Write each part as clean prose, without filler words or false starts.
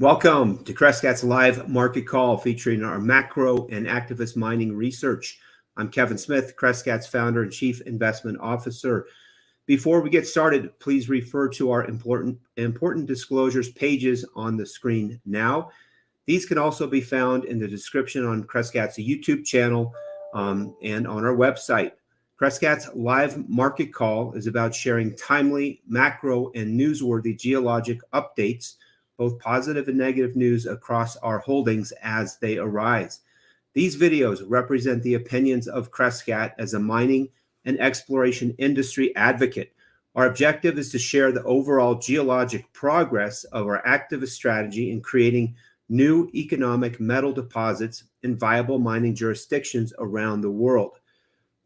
Welcome to Crescat's live market call featuring our macro and activist mining research. I'm Kevin Smith, Crescat's founder and chief investment officer. Before we get started, please refer to our important disclosures pages on the screen now. These can also be found in the description on Crescat's YouTube channel and on our website. Crescat's live market call is about sharing timely, macro, and newsworthy geologic updates, both positive and negative news across our holdings as they arise. These videos represent the opinions of Crescat as a mining and exploration industry advocate. Our objective is to share the overall geologic progress of our activist strategy in creating new economic metal deposits in viable mining jurisdictions around the world.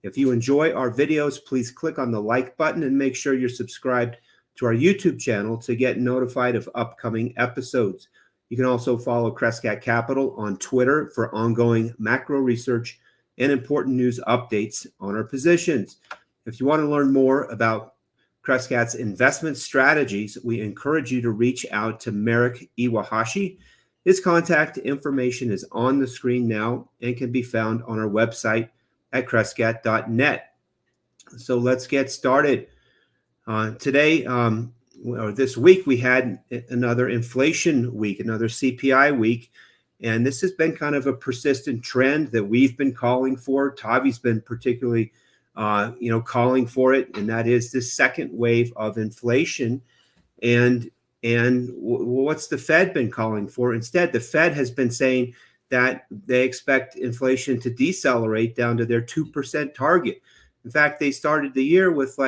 If you enjoy our videos, please click on the like button and make sure you're subscribed to our YouTube channel to get notified of upcoming episodes. You can also follow Crescat Capital on Twitter for ongoing macro research and important news updates on our positions. If you want to learn more about Crescat's investment strategies, we encourage you to reach out to Merrick Iwahashi. His contact information is on the screen now and can be found on our website at crescat.net. So let's get started. Today, or this week, we had another inflation week, another CPI week, and this has been kind of a persistent trend that we've been calling for. Tavi's been particularly, calling for it, and that is this second wave of inflation. And what's the Fed been calling for? Instead, the Fed has been saying that they expect inflation to decelerate down to their 2% target. In fact, they started the year with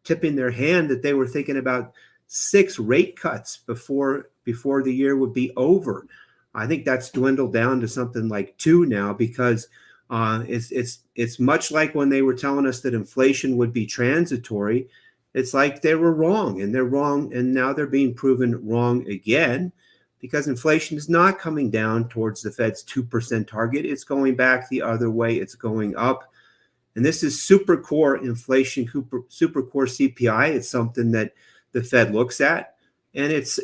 tipping their hand that they were thinking about 6 rate cuts before the year would be over. I think that's dwindled down to something like 2 now, because it's much like when they were telling us that inflation would be transitory. It's like they were wrong, and they're wrong, and now they're being proven wrong again, because inflation is not coming down towards the Fed's 2% target. It's going back the other way. It's going up. And this is super core inflation, super core CPI. It's something that the Fed looks at, and it's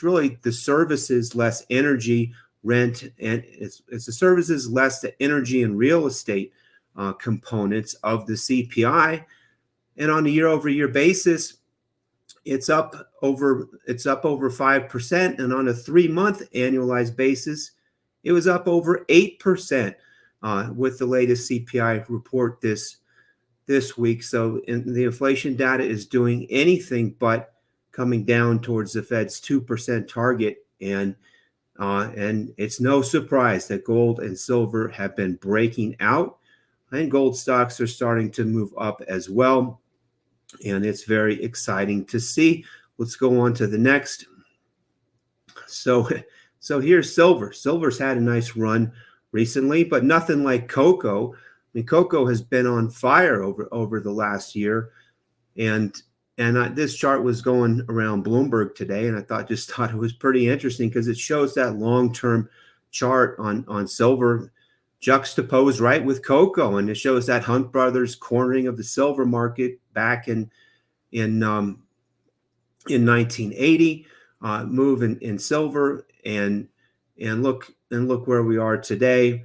really the services less energy, rent, and it's the services less the energy and real estate components of the CPI. And on a year-over-year basis, it's up over 5%, and on a 3-month annualized basis, it was up over 8%. With the latest CPI report this week. So the inflation data is doing anything but coming down towards the Fed's 2% target. And it's no surprise that gold and silver have been breaking out, and gold stocks are starting to move up as well. And it's very exciting to see. Let's go on to the next. So here's silver. Silver's had a nice run recently, but nothing like cocoa. I mean, cocoa has been on fire over the last year, and this chart was going around Bloomberg today, and I thought it was pretty interesting because it shows that long-term chart on silver juxtaposed right with cocoa, and it shows that Hunt Brothers cornering of the silver market back in 1980, move in silver, and look where we are today.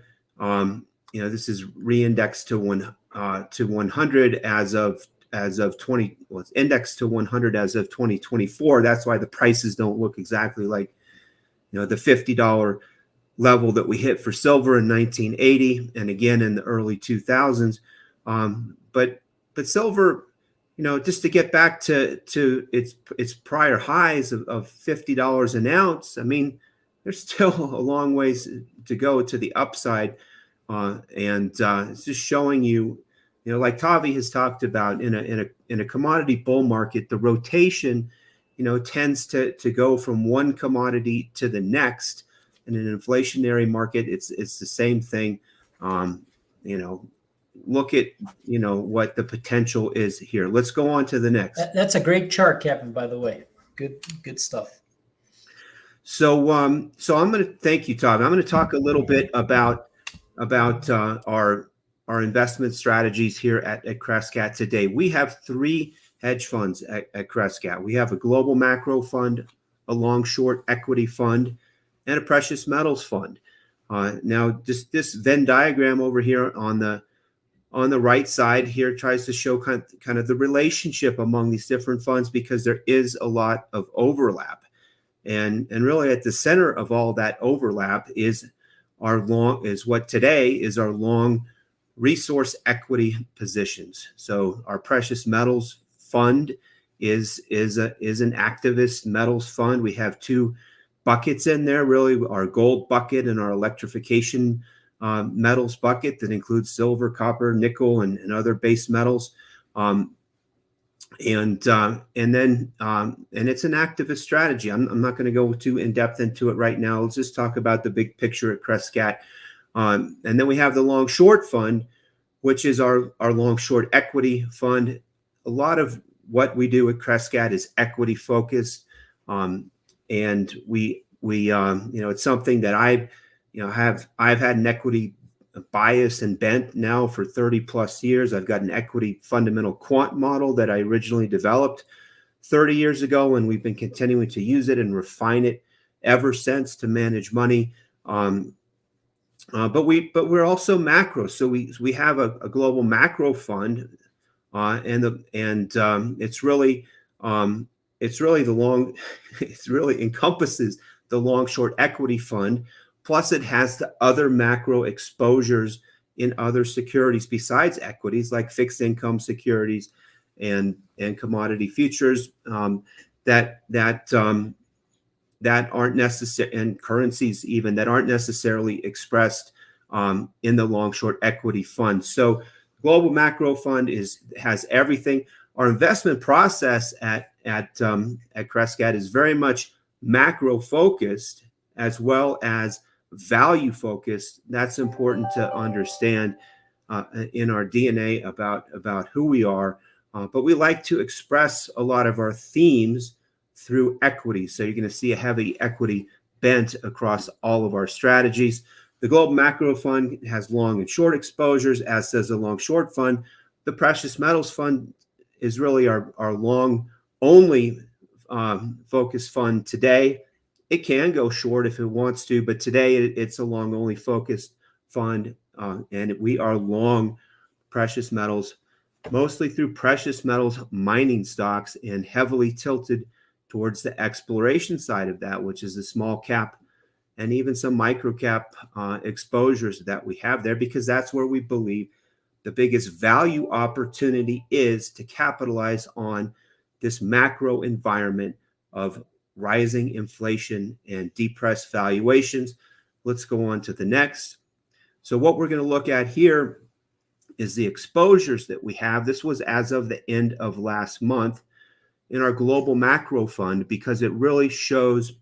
This is re-indexed to 100 as of 20. Well, it's indexed to 100 as of 2024. That's why the prices don't look exactly like the $50 level that we hit for silver in 1980 and again in the early 2000s. But silver, just to get back to its prior highs of $50 an ounce. I mean, there's still a long ways to go to the upside, and it's just showing you, like Tavi has talked about, in a commodity bull market, the rotation, tends to go from one commodity to the next. In an inflationary market, it's the same thing. Look at what the potential is here. Let's go on to the next. That's a great chart, Kevin. By the way, good stuff. So I'm going to thank you, Todd. I'm going to talk a little bit about our investment strategies here at Crescat today. We have 3 hedge funds at Crescat. We have a global macro fund, a long-short equity fund, and a precious metals fund. Now, just this Venn diagram over here on the right side here tries to show kind of the relationship among these different funds, because there is a lot of overlap. And really at the center of all that overlap is what today is our long resource equity positions. So our precious metals fund is an activist metals fund. We have two buckets in there, really, our gold bucket and our electrification metals bucket that includes silver, copper, nickel, and other base metals. And it's an activist strategy. I'm not going to go too in depth into it right now. Let's just talk about the big picture at Crescat. And then we have the long short fund, which is our long short equity fund. A lot of what we do at Crescat is equity focused, and we it's something that I've had an equity bias and bent now for 30 plus years. I've got an equity fundamental quant model that I originally developed 30 years ago, and we've been continuing to use it and refine it ever since to manage money. But we're also macro. So we have a global macro fund, it's really encompasses the long short equity fund. Plus, it has the other macro exposures in other securities besides equities, like fixed income securities and commodity futures that aren't necessary, and currencies even that aren't necessarily expressed in the long short equity fund. So, global macro fund has everything. Our investment process at Crescat is very much macro focused as well as value focused. That's important to understand in our DNA about who we are. But we like to express a lot of our themes through equity. So you're going to see a heavy equity bent across all of our strategies. The global macro fund has long and short exposures, as does the long short fund. The precious metals fund is really our long only focus fund today. It can go short if it wants to, but today it's a long only focused fund, and we are long precious metals, mostly through precious metals mining stocks, and heavily tilted towards the exploration side of that, which is the small cap and even some micro cap exposures that we have there, because that's where we believe the biggest value opportunity is to capitalize on this macro environment of rising inflation and depressed valuations. Let's go on to the next. So what we're going to look at here is the exposures that we have. This was as of the end of last month in our global macro fund, because it really shows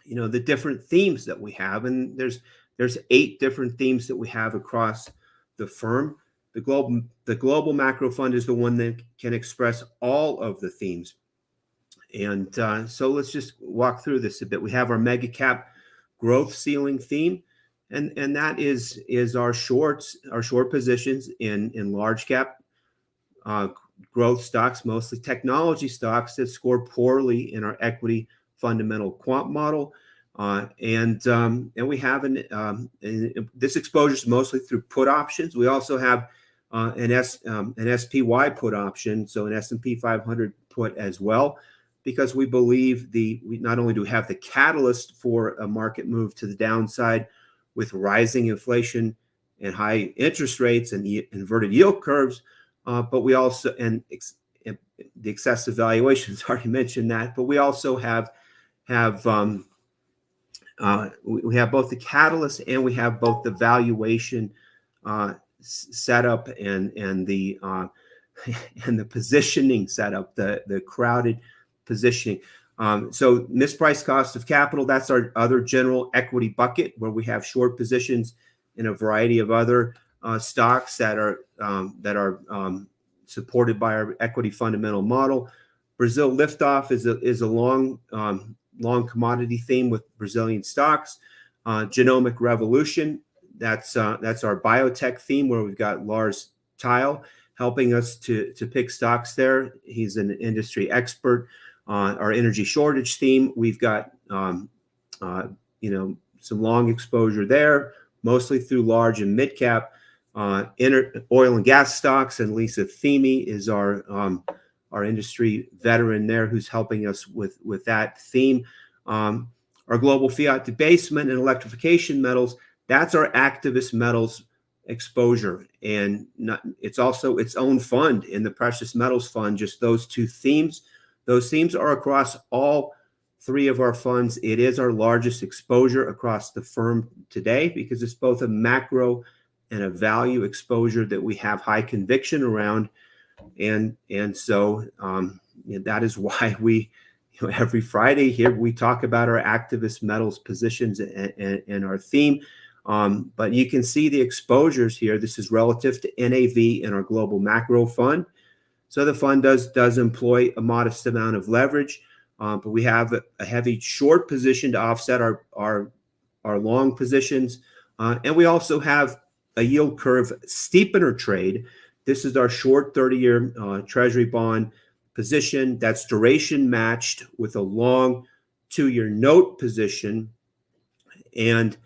the different themes that we have. And there's 8 different themes that we have across the firm. The global macro fund is the one that can express all of the themes. And so let's just walk through this a bit. We have our mega cap growth ceiling theme, and that is our short positions in large cap growth stocks, mostly technology stocks that score poorly in our equity fundamental quant model. And we have this exposure is mostly through put options. We also have an SPY put option, so an S&P 500 put as well, because we believe we not only do have the catalyst for a market move to the downside with rising inflation and high interest rates and inverted yield curves, but we also, and the excessive valuations, already mentioned that, but we also have we have both the catalyst and we have both the valuation setup and the positioning setup, the crowded positioning. So mispriced cost of capital, that's our other general equity bucket, where we have short positions in a variety of other stocks that are supported by our equity fundamental model. Brazil liftoff is a long commodity theme with Brazilian stocks. Genomic revolution, that's our biotech theme, where we've got Lars Tile helping us to pick stocks there. He's an industry expert. our energy shortage theme. We've got some long exposure there, mostly through large and mid cap oil and gas stocks. And Lisa Theme is our industry veteran there, who's helping us with that theme. Our global fiat debasement and electrification metals, that's our activist metals exposure. And it's also its own fund in the precious metals fund, just those two themes. Those themes are across all three of our funds. It is our largest exposure across the firm today because it's both a macro and a value exposure that we have high conviction around. And so that is why we, every Friday here, we talk about our activist metals positions and our theme. But you can see the exposures here. This is relative to NAV in our global macro fund. So the fund does employ a modest amount of leverage, but we have a heavy short position to offset our long positions. And we also have a yield curve steepener trade. This is our short 30-year treasury bond position that's duration matched with a long 2-year note position. And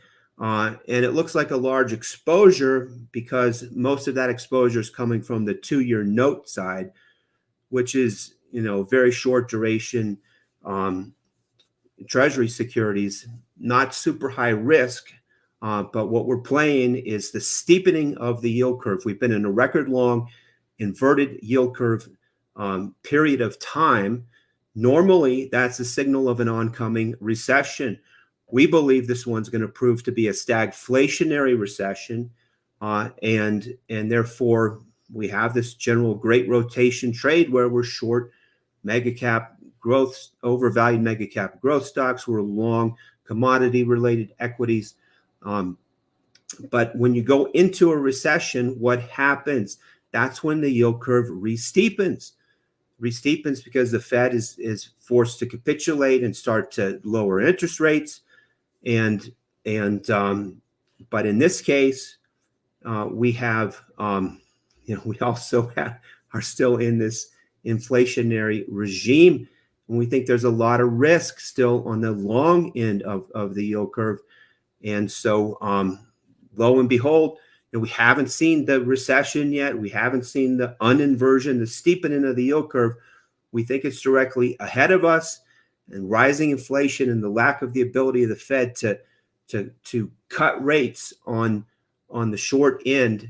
it looks like a large exposure because most of that exposure is coming from the 2-year note side, which is, very short duration treasury securities, not super high risk. But what we're playing is the steepening of the yield curve. We've been in a record long inverted yield curve period of time. Normally, that's a signal of an oncoming recession. We believe this one's going to prove to be a stagflationary recession, and therefore we have this general great rotation trade where we're short mega cap growth, overvalued mega cap growth stocks. We're long commodity related equities. But when you go into a recession, what happens? That's when the yield curve re-steepens because the Fed is forced to capitulate and start to lower interest rates. But in this case, we have, we also are still in this inflationary regime. And we think there's a lot of risk still on the long end of the yield curve. And so, lo and behold, we haven't seen the recession yet. We haven't seen the uninversion, the steepening of the yield curve. We think it's directly ahead of us, and rising inflation and the lack of the ability of the Fed to cut rates on the short end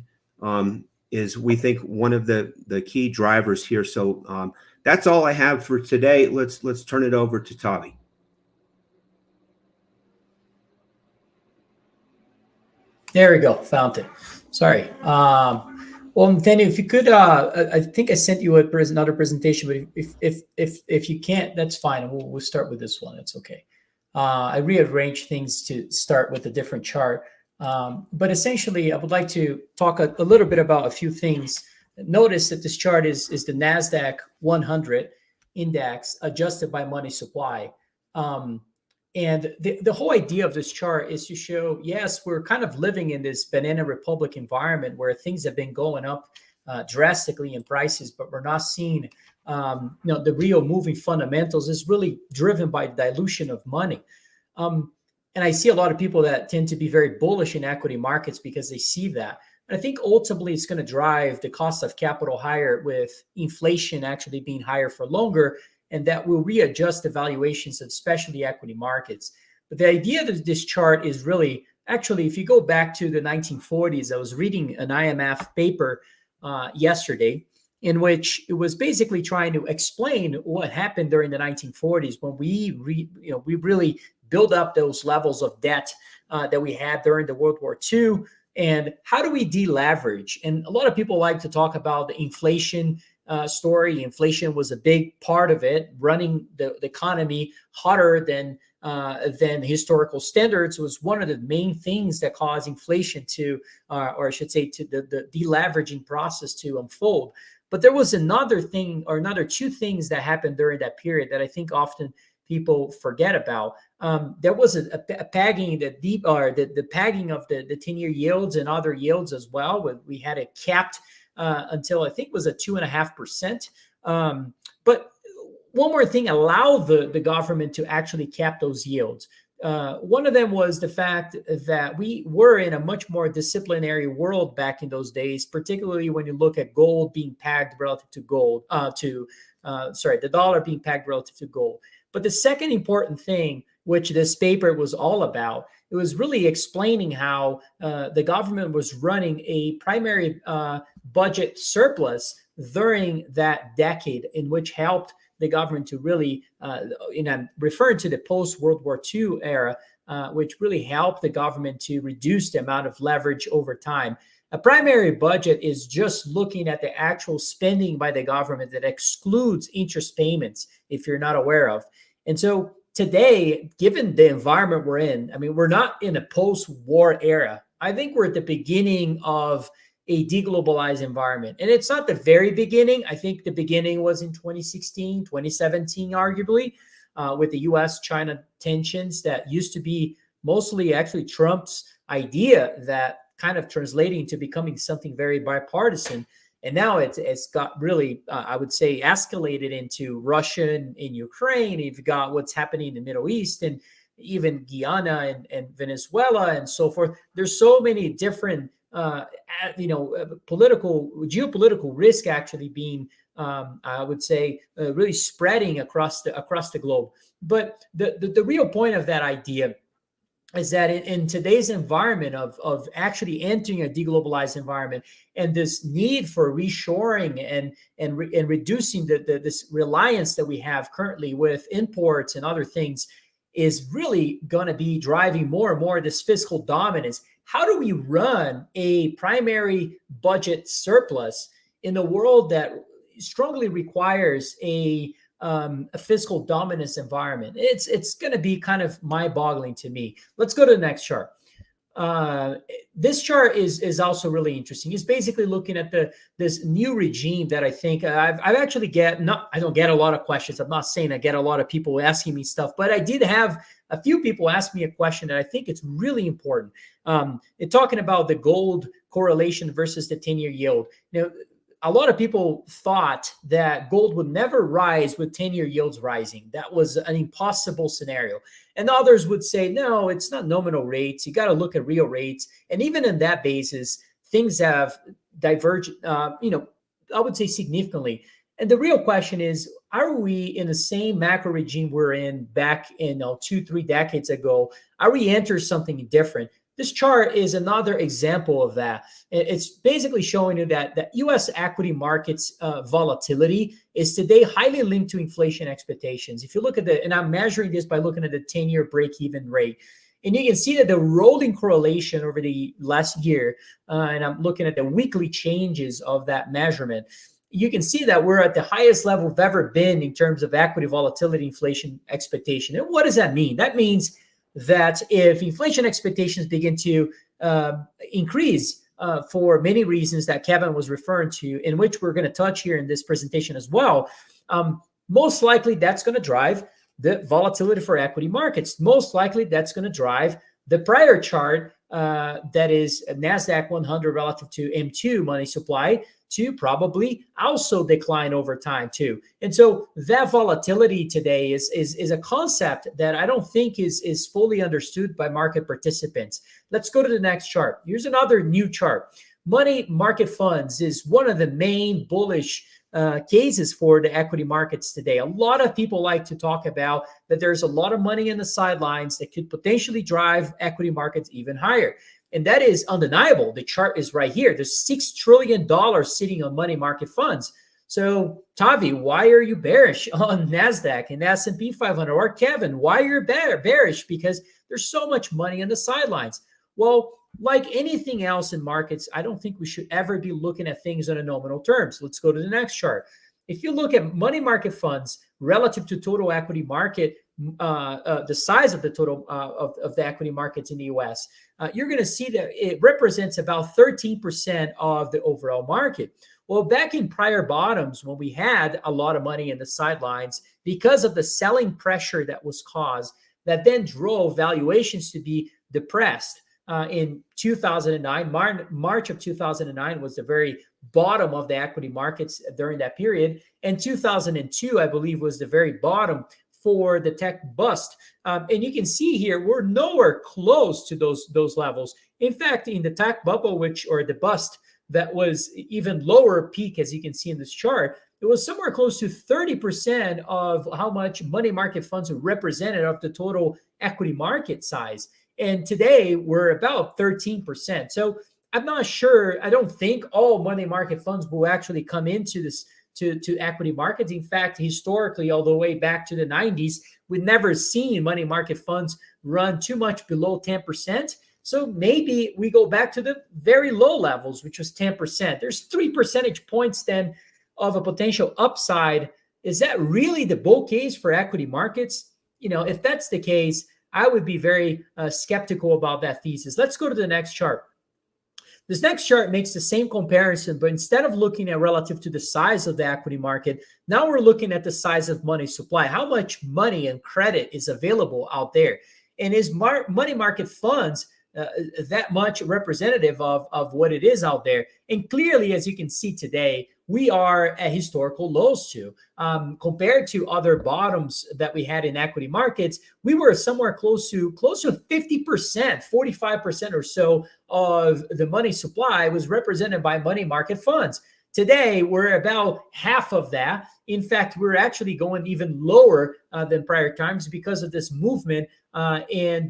is, we think, one of the key drivers here. So that's all I have for today. Let's turn it over to Tavi. There we go. Found it. Sorry. Well, Nathaniel, if you could, I think I sent you another presentation, but if you can't, that's fine. We'll start with this one. It's okay. I rearranged things to start with a different chart. But essentially, I would like to talk a little bit about a few things. Notice that this chart is the NASDAQ 100 index adjusted by money supply. And the whole idea of this chart is to show, yes, we're kind of living in this banana republic environment where things have been going up drastically in prices, but we're not seeing, the real moving fundamentals is really driven by dilution of money. And I see a lot of people that tend to be very bullish in equity markets because they see that. And I think ultimately it's going to drive the cost of capital higher, with inflation actually being higher for longer, and that will readjust the valuations of especially equity markets. But the idea of this chart is really, actually, if you go back to the 1940s, I was reading an IMF paper yesterday in which it was basically trying to explain what happened during the 1940s when we really build up those levels of debt that we had during the World War II, and how do we deleverage? And a lot of people like to talk about the inflation story. Inflation was a big part of it. Running the economy hotter than historical standards was one of the main things that caused inflation to, or I should say, to the deleveraging process to unfold. But there was another thing, or another two things that happened during that period that I think often people forget about. There was a pegging, the pegging of the 10-year yields and other yields as well. We had it capped until I think it was a 2.5%. But one more thing allowed the government to actually cap those yields. One of them was the fact that we were in a much more disciplinary world back in those days, particularly when you look at gold being pegged relative to the dollar being pegged relative to gold. But the second important thing, which this paper was all about, it was really explaining how the government was running a primary budget surplus during that decade, in which helped the government to really, I'm referring to the post-World War II era, which really helped the government to reduce the amount of leverage over time. A primary budget is just looking at the actual spending by the government that excludes interest payments, if you're not aware of. And so today, given the environment we're in, I mean, we're not in a post-war era. I think we're at the beginning of a deglobalized environment. And it's not the very beginning. I think the beginning was in 2016, 2017, arguably, with the US-China tensions that used to be mostly actually Trump's idea, that kind of translating to becoming something very bipartisan. And now it's got really, I would say, escalated into Russia and in Ukraine. You've got what's happening in the Middle East and even Guyana and Venezuela and so forth. There's so many different geopolitical risk actually being, I would say, really spreading across the globe. But the real point of that idea is that in today's environment of actually entering a deglobalized environment, and this need for reshoring and reducing this reliance that we have currently with imports and other things, is really going to be driving more and more this fiscal dominance. How do we run a primary budget surplus in a world that strongly requires a fiscal dominance environment? It's going to be kind of mind-boggling to me. Let's go to the next chart. This chart is also really interesting. It's basically looking at this new regime that I think I've actually I don't get a lot of questions. I'm not saying I get a lot of people asking me stuff, but I did have a few people ask me a question that I think it's really important. It's talking about the gold correlation versus the 10-year yield. Now, a lot of people thought that gold would never rise with 10-year yields rising. That was an impossible scenario. And others would say, no, it's not nominal rates. You got to look at real rates. And even in that basis, things have diverged, I would say significantly. And the real question is, are we in the same macro regime we're in back in 2-3 decades ago? Are we entering something different? This chart is another example of that. It's basically showing you that U.S. equity markets volatility is today highly linked to inflation expectations. If you look at and I'm measuring this by looking at the 10-year break-even rate, and you can see that the rolling correlation over the last year, and I'm looking at the weekly changes of that measurement, you can see that we're at the highest level we've ever been in terms of equity volatility inflation expectation. And what does that mean? That means that if inflation expectations begin to increase for many reasons that Kevin was referring to, in which we're going to touch here in this presentation as well, most likely that's going to drive the volatility for equity markets. Most likely that's going to drive the prior chart, that is NASDAQ 100 relative to M2 money supply, to probably also decline over time too. And so that volatility today is a concept that I don't think is fully understood by market participants. Let's go to the next chart. Here's another new chart. Money market funds is one of the main bullish cases for the equity markets today. A lot of people like to talk about that there's a lot of money in the sidelines that could potentially drive equity markets even higher. And that is undeniable. The chart is right here. There's $6 trillion sitting on money market funds. So, Tavi, why are you bearish on NASDAQ and S&P 500? Or Kevin, why are you bearish? Because there's so much money on the sidelines. Well, like anything else in markets, I don't think we should ever be looking at things on a nominal terms. Let's go to the next chart. If you look at money market funds relative to total equity market, the size of the total of the equity markets in the U.S., you're going to see that it represents about 13% of the overall market. Well, back in prior bottoms, when we had a lot of money in the sidelines, because of the selling pressure that was caused, that then drove valuations to be depressed. in 2009. March of 2009 was the very bottom of the equity markets during that period. And 2002, I believe, was the very bottom for the tech bust. And you can see here, we're nowhere close to those levels. In fact, in the tech bubble, or the bust, that was even lower peak, as you can see in this chart, it was somewhere close to 30% of how much money market funds represented of the total equity market size. And today we're about 13%. So I'm not sure, I don't think all money market funds will actually come into this to equity markets. In fact, historically, all the way back to the 90s, we've never seen money market funds run too much below 10%. So maybe we go back to the very low levels, which was 10%. There's 3 percentage points then of a potential upside. Is that really the bull case for equity markets? If that's the case, I would be very skeptical about that thesis. Let's go to the next chart. This next chart makes the same comparison, but instead of looking at relative to the size of the equity market, now we're looking at the size of money supply. How much money and credit is available out there? And is money market funds that much representative of what it is out there? And clearly, as you can see today, we are at historical lows too. Compared to other bottoms that we had in equity markets, we were somewhere close to 50%, 45% or so of the money supply was represented by money market funds. Today, we're about half of that. In fact, we're actually going even lower than prior times because of this movement in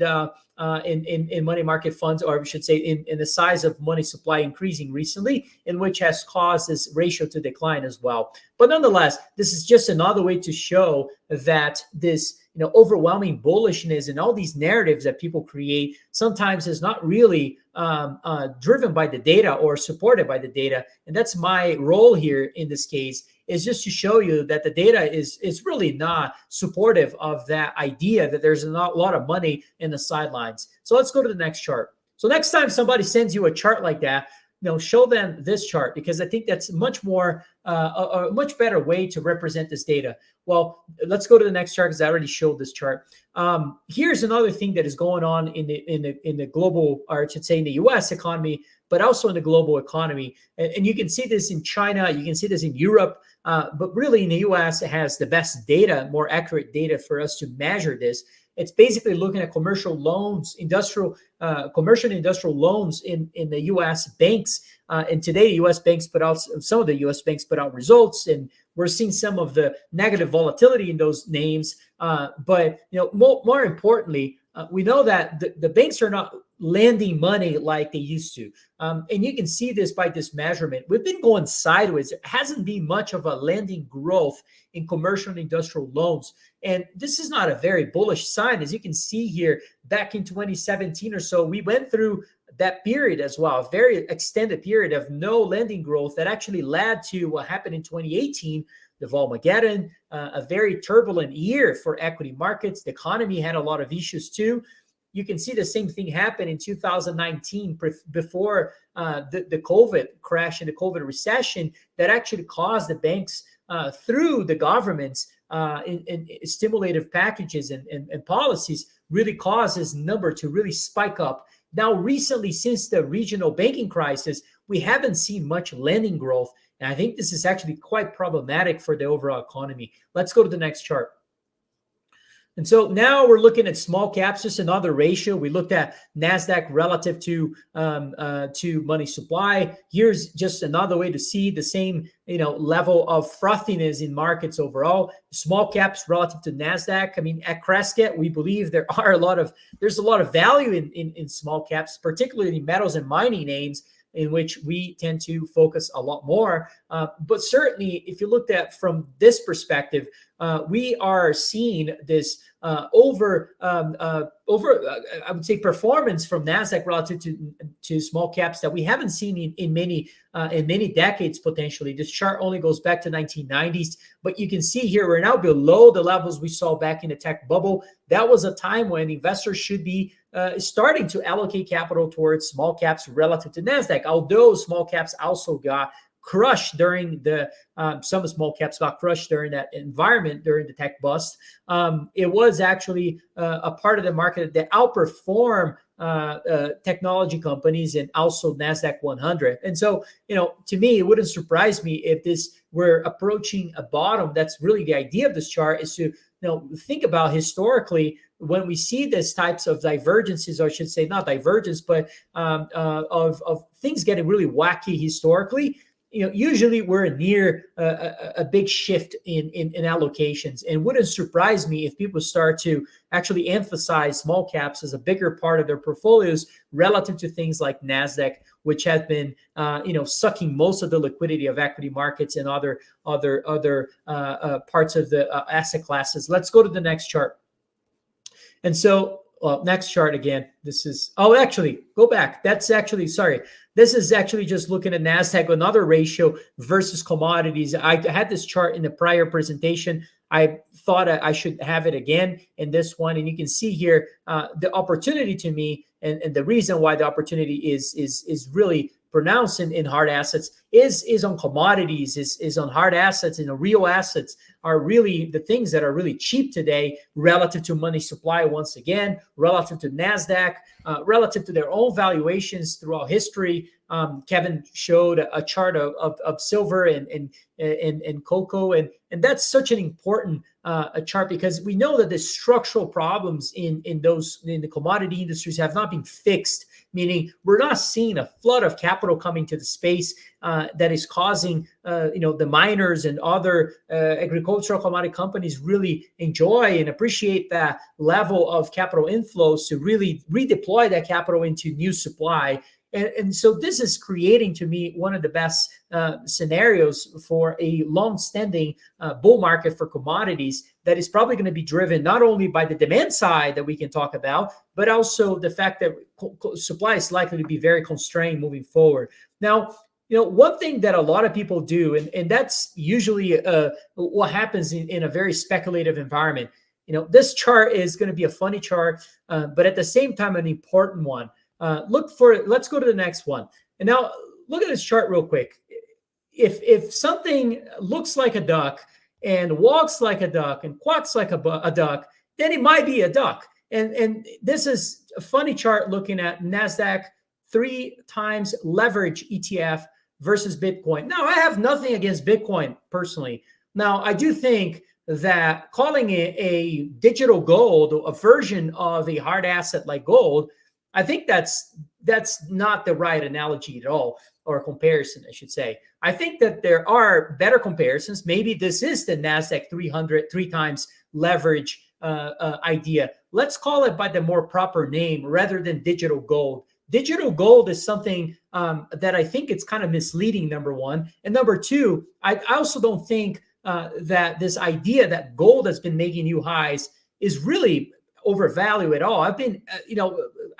money market funds, or I should say in the size of money supply increasing recently, in which has caused this ratio to decline as well. But nonetheless, this is just another way to show that this overwhelming bullishness and all these narratives that people create sometimes is not really driven by the data or supported by the data. And that's my role here in this case, is just to show you that the data is really not supportive of that idea that there's not a lot of money in the sidelines. So let's go to the next chart. So next time somebody sends you a chart like that, show them this chart, because I think that's much more a much better way to represent this data. Well, let's go to the next chart because I already showed this chart. Here's another thing that is going on in the global, or I should say in the U.S. economy, but also in the global economy. And you can see this in China, you can see this in Europe, but really in the U.S. it has the best data, more accurate data for us to measure this. It's basically looking at commercial loans, commercial and industrial loans in the U.S. banks. And today, U.S. banks some of the U.S. banks put out results, and we're seeing some of the negative volatility in those names. But more importantly, we know that the banks are not lending money like they used to. And you can see this by this measurement. We've been going sideways. There hasn't been much of a lending growth in commercial and industrial loans. And this is not a very bullish sign. As you can see here, back in 2017 or so, we went through that period as well, a very extended period of no lending growth that actually led to what happened in 2018, the Volmageddon, a very turbulent year for equity markets. The economy had a lot of issues too. You can see the same thing happen in 2019 before the COVID crash and the COVID recession that actually caused the banks through the governments in stimulative packages and policies really caused this number to really spike up. Now, recently, since the regional banking crisis, we haven't seen much lending growth. And I think this is actually quite problematic for the overall economy. Let's go to the next chart. And so now we're looking at small caps, just another ratio. We looked at NASDAQ relative to money supply. Here's just another way to see the same level of frothiness in markets overall. Small caps relative to NASDAQ. I mean, at Crescat, we believe there's a lot of value in small caps, particularly metals and mining names, in which we tend to focus a lot more. But certainly, if you looked at from this perspective, we are seeing this I would say, performance from NASDAQ relative to small caps that we haven't seen in many decades potentially. This chart only goes back to 1990s, but you can see here we're now below the levels we saw back in the tech bubble. That was a time when investors should be starting to allocate capital towards small caps relative to NASDAQ, although small caps also got crushed during some small caps got crushed during that environment, during the tech bust. It was actually a part of the market that outperformed technology companies and also NASDAQ 100. And so, to me, it wouldn't surprise me if we're approaching a bottom. That's really the idea of this chart, is to think about historically when we see these types of divergences, or I should say not divergence, but of things getting really wacky historically. Usually we're near a big shift in allocations, and wouldn't surprise me if people start to actually emphasize small caps as a bigger part of their portfolios relative to things like NASDAQ, which have been, sucking most of the liquidity of equity markets and other parts of the asset classes. Let's go to the next chart. And so, next chart again. Actually, go back. This is actually just looking at NASDAQ, another ratio versus commodities. I had this chart in the prior presentation. I thought I should have it again in this one. And you can see here the opportunity to me, and the reason why the opportunity is really pronounced in hard assets is on commodities, is on hard assets. Real assets are really the things that are really cheap today relative to money supply, once again, relative to NASDAQ, relative to their own valuations throughout history. Kevin showed a chart of silver and cocoa, and that's such an important a chart, because we know that the structural problems in the commodity industries have not been fixed, meaning we're not seeing a flood of capital coming to the space that is causing the miners and other agricultural commodity companies really enjoy and appreciate that level of capital inflows to really redeploy that capital into new supply. And so this is creating, to me, one of the best scenarios for a long-standing bull market for commodities that is probably going to be driven not only by the demand side that we can talk about, but also the fact that supply is likely to be very constrained moving forward. Now, one thing that a lot of people do, and that's usually what happens in a very speculative environment. This chart is going to be a funny chart, but at the same time, an important one. Let's go to the next one. And now look at this chart real quick. If something looks like a duck and walks like a duck and quacks like a duck, then it might be a duck. And this is a funny chart looking at NASDAQ 3 times leverage ETF versus Bitcoin. Now, I have nothing against Bitcoin personally. Now, I do think that calling it a digital gold, a version of a hard asset like gold, I think that's not the right analogy at all, or comparison, I should say. I think that there are better comparisons. Maybe this is the NASDAQ 3 times leverage idea. Let's call it by the more proper name rather than digital gold. Digital gold is something that I think it's kind of misleading, number one. And number two, I also don't think that this idea that gold has been making new highs is really overvalued at all. I've been,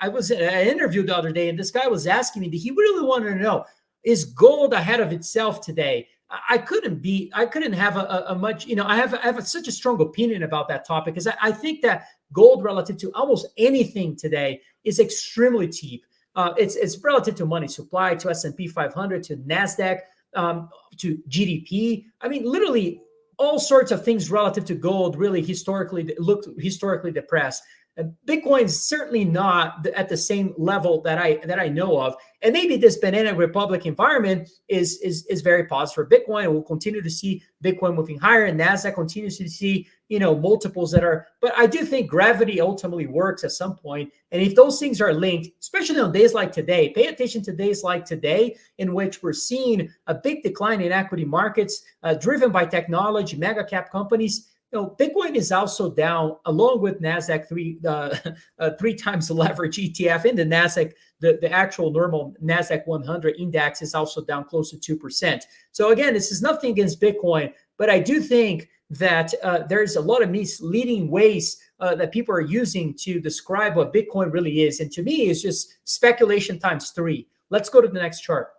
I was in an interview the other day, and this guy was asking me, he really wanted to know, is gold ahead of itself today? I couldn't have a much, I have such a strong opinion about that topic, because I think that gold relative to almost anything today is extremely cheap. It's relative to money supply, to S&P 500, to NASDAQ, to GDP. I mean, literally all sorts of things relative to gold really looked historically depressed. Bitcoin is certainly not at the same level that I know of. And maybe this banana republic environment is very positive for Bitcoin. We'll continue to see Bitcoin moving higher, and NASDAQ continues to see multiples that are. But I do think gravity ultimately works at some point. And if those things are linked, especially on days like today, pay attention to days like today, in which we're seeing a big decline in equity markets driven by technology, mega cap companies. Bitcoin is also down, along with NASDAQ 3 times the leverage ETF in the NASDAQ. The actual normal NASDAQ 100 index is also down close to 2%. So again, this is nothing against Bitcoin, but I do think that there's a lot of misleading ways that people are using to describe what Bitcoin really is. And to me, it's just speculation times 3. Let's go to the next chart.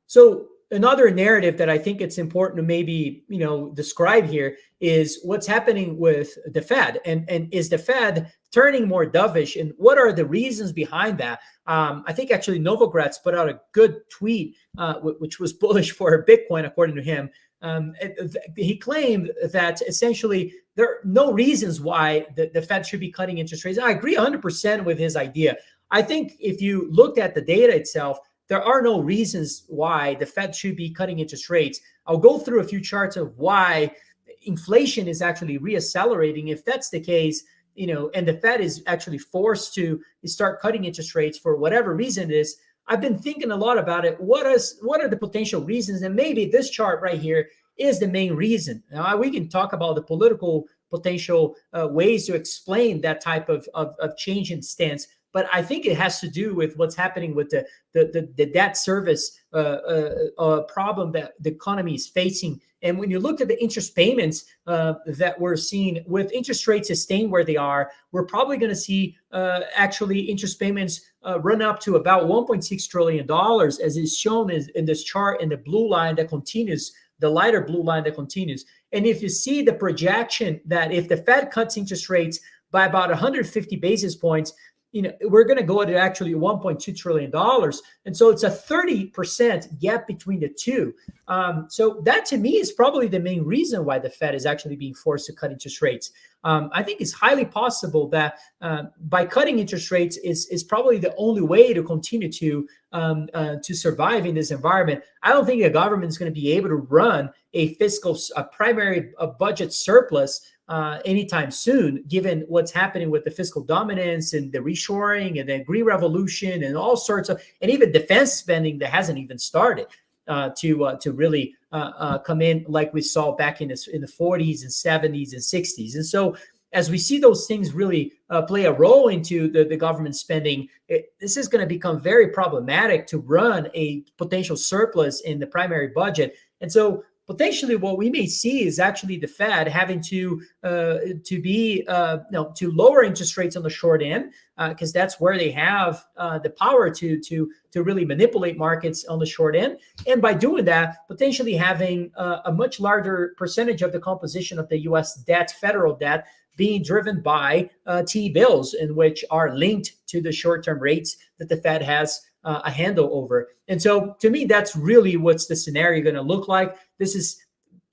So another narrative that I think it's important to maybe, describe here is what's happening with the Fed, and is the Fed turning more dovish, and what are the reasons behind that? I think actually Novogratz put out a good tweet, which was bullish for Bitcoin, according to him. he claimed that essentially there are no reasons why the Fed should be cutting interest rates. I agree 100% with his idea. I think if you looked at the data itself, there are no reasons why the Fed should be cutting interest rates. I'll go through a few charts of why inflation is actually reaccelerating. If that's the case, and the Fed is actually forced to start cutting interest rates for whatever reason it is, I've been thinking a lot about it. What are the potential reasons? And maybe this chart right here is the main reason. Now, we can talk about the political potential ways to explain that type of change in stance. But I think it has to do with what's happening with the debt service problem that the economy is facing. And when you look at the interest payments that we're seeing, with interest rates staying where they are, we're probably going to see actually interest payments run up to about $1.6 trillion, as is shown in this chart in the blue line that continues, the lighter blue line that continues. And if you see the projection that if the Fed cuts interest rates by about 150 basis points, we're going to go to actually $1.2 trillion. And so it's a 30% gap between the two. So that to me is probably the main reason why the Fed is actually being forced to cut interest rates. I think it's highly possible that by cutting interest rates is probably the only way to continue to survive in this environment. I don't think the government is going to be able to run a primary budget surplus anytime soon, given what's happening with the fiscal dominance and the reshoring and the green revolution and all sorts of, and even defense spending that hasn't even started to really come in like we saw back in the 40s and 70s and 60s. And so as we see those things really play a role into the government spending, this is going to become very problematic to run a potential surplus in the primary budget. And so potentially what we may see is actually the Fed having to lower interest rates on the short end, because that's where they have the power to really manipulate markets on the short end. And by doing that, potentially having a much larger percentage of the composition of the U.S. debt, federal debt, being driven by T-bills, in which are linked to the short-term rates that the Fed has a handle over. And so to me, that's really what's the scenario going to look like. This is,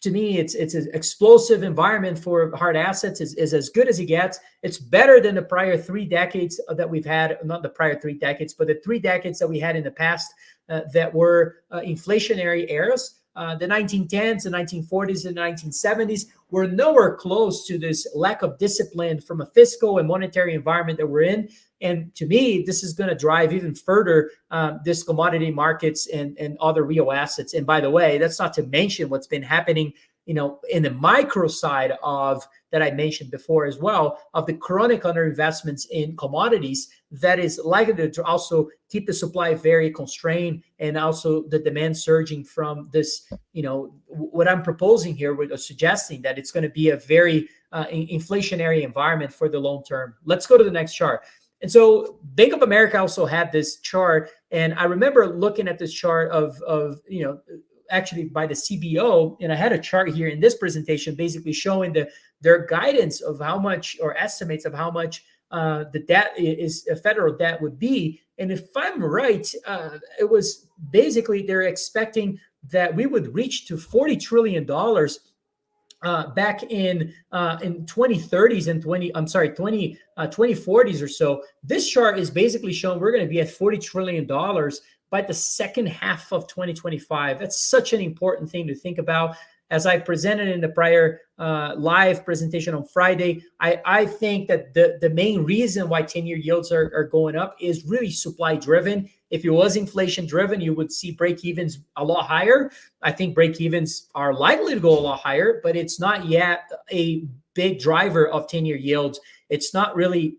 to me, it's an explosive environment for hard assets, is as good as it gets. It's better than the prior 3 decades that we've had, not the prior 3 decades, but the 3 decades that we had in the past that were inflationary eras. The 1910s, the 1940s, and the 1970s were nowhere close to this lack of discipline from a fiscal and monetary environment that we're in. And to me, this is going to drive even further this commodity markets and other real assets. And by the way, that's not to mention what's been happening, in the micro side of that I mentioned before as well, of the chronic underinvestments in commodities that is likely to also keep the supply very constrained, and also the demand surging from this, what I'm proposing here with suggesting that it's going to be a very inflationary environment for the long term. Let's go to the next chart. And so Bank of America also had this chart, and I remember looking at this chart of actually by the CBO, and I had a chart here in this presentation basically showing their guidance of how much, or estimates of how much the debt is, federal debt would be. And if I'm right, it was basically they're expecting that we would reach to $40 trillion back in 2030s and 2040s or so. This chart is basically showing we're going to be at $40 trillion by the second half of 2025. That's such an important thing to think about. As I presented in the prior live presentation on Friday, I think that the main reason why 10-year yields are going up is really supply driven. If it was inflation driven, you would see break-evens a lot higher. I think break-evens are likely to go a lot higher, but it's not yet a big driver of 10-year yields. It's not really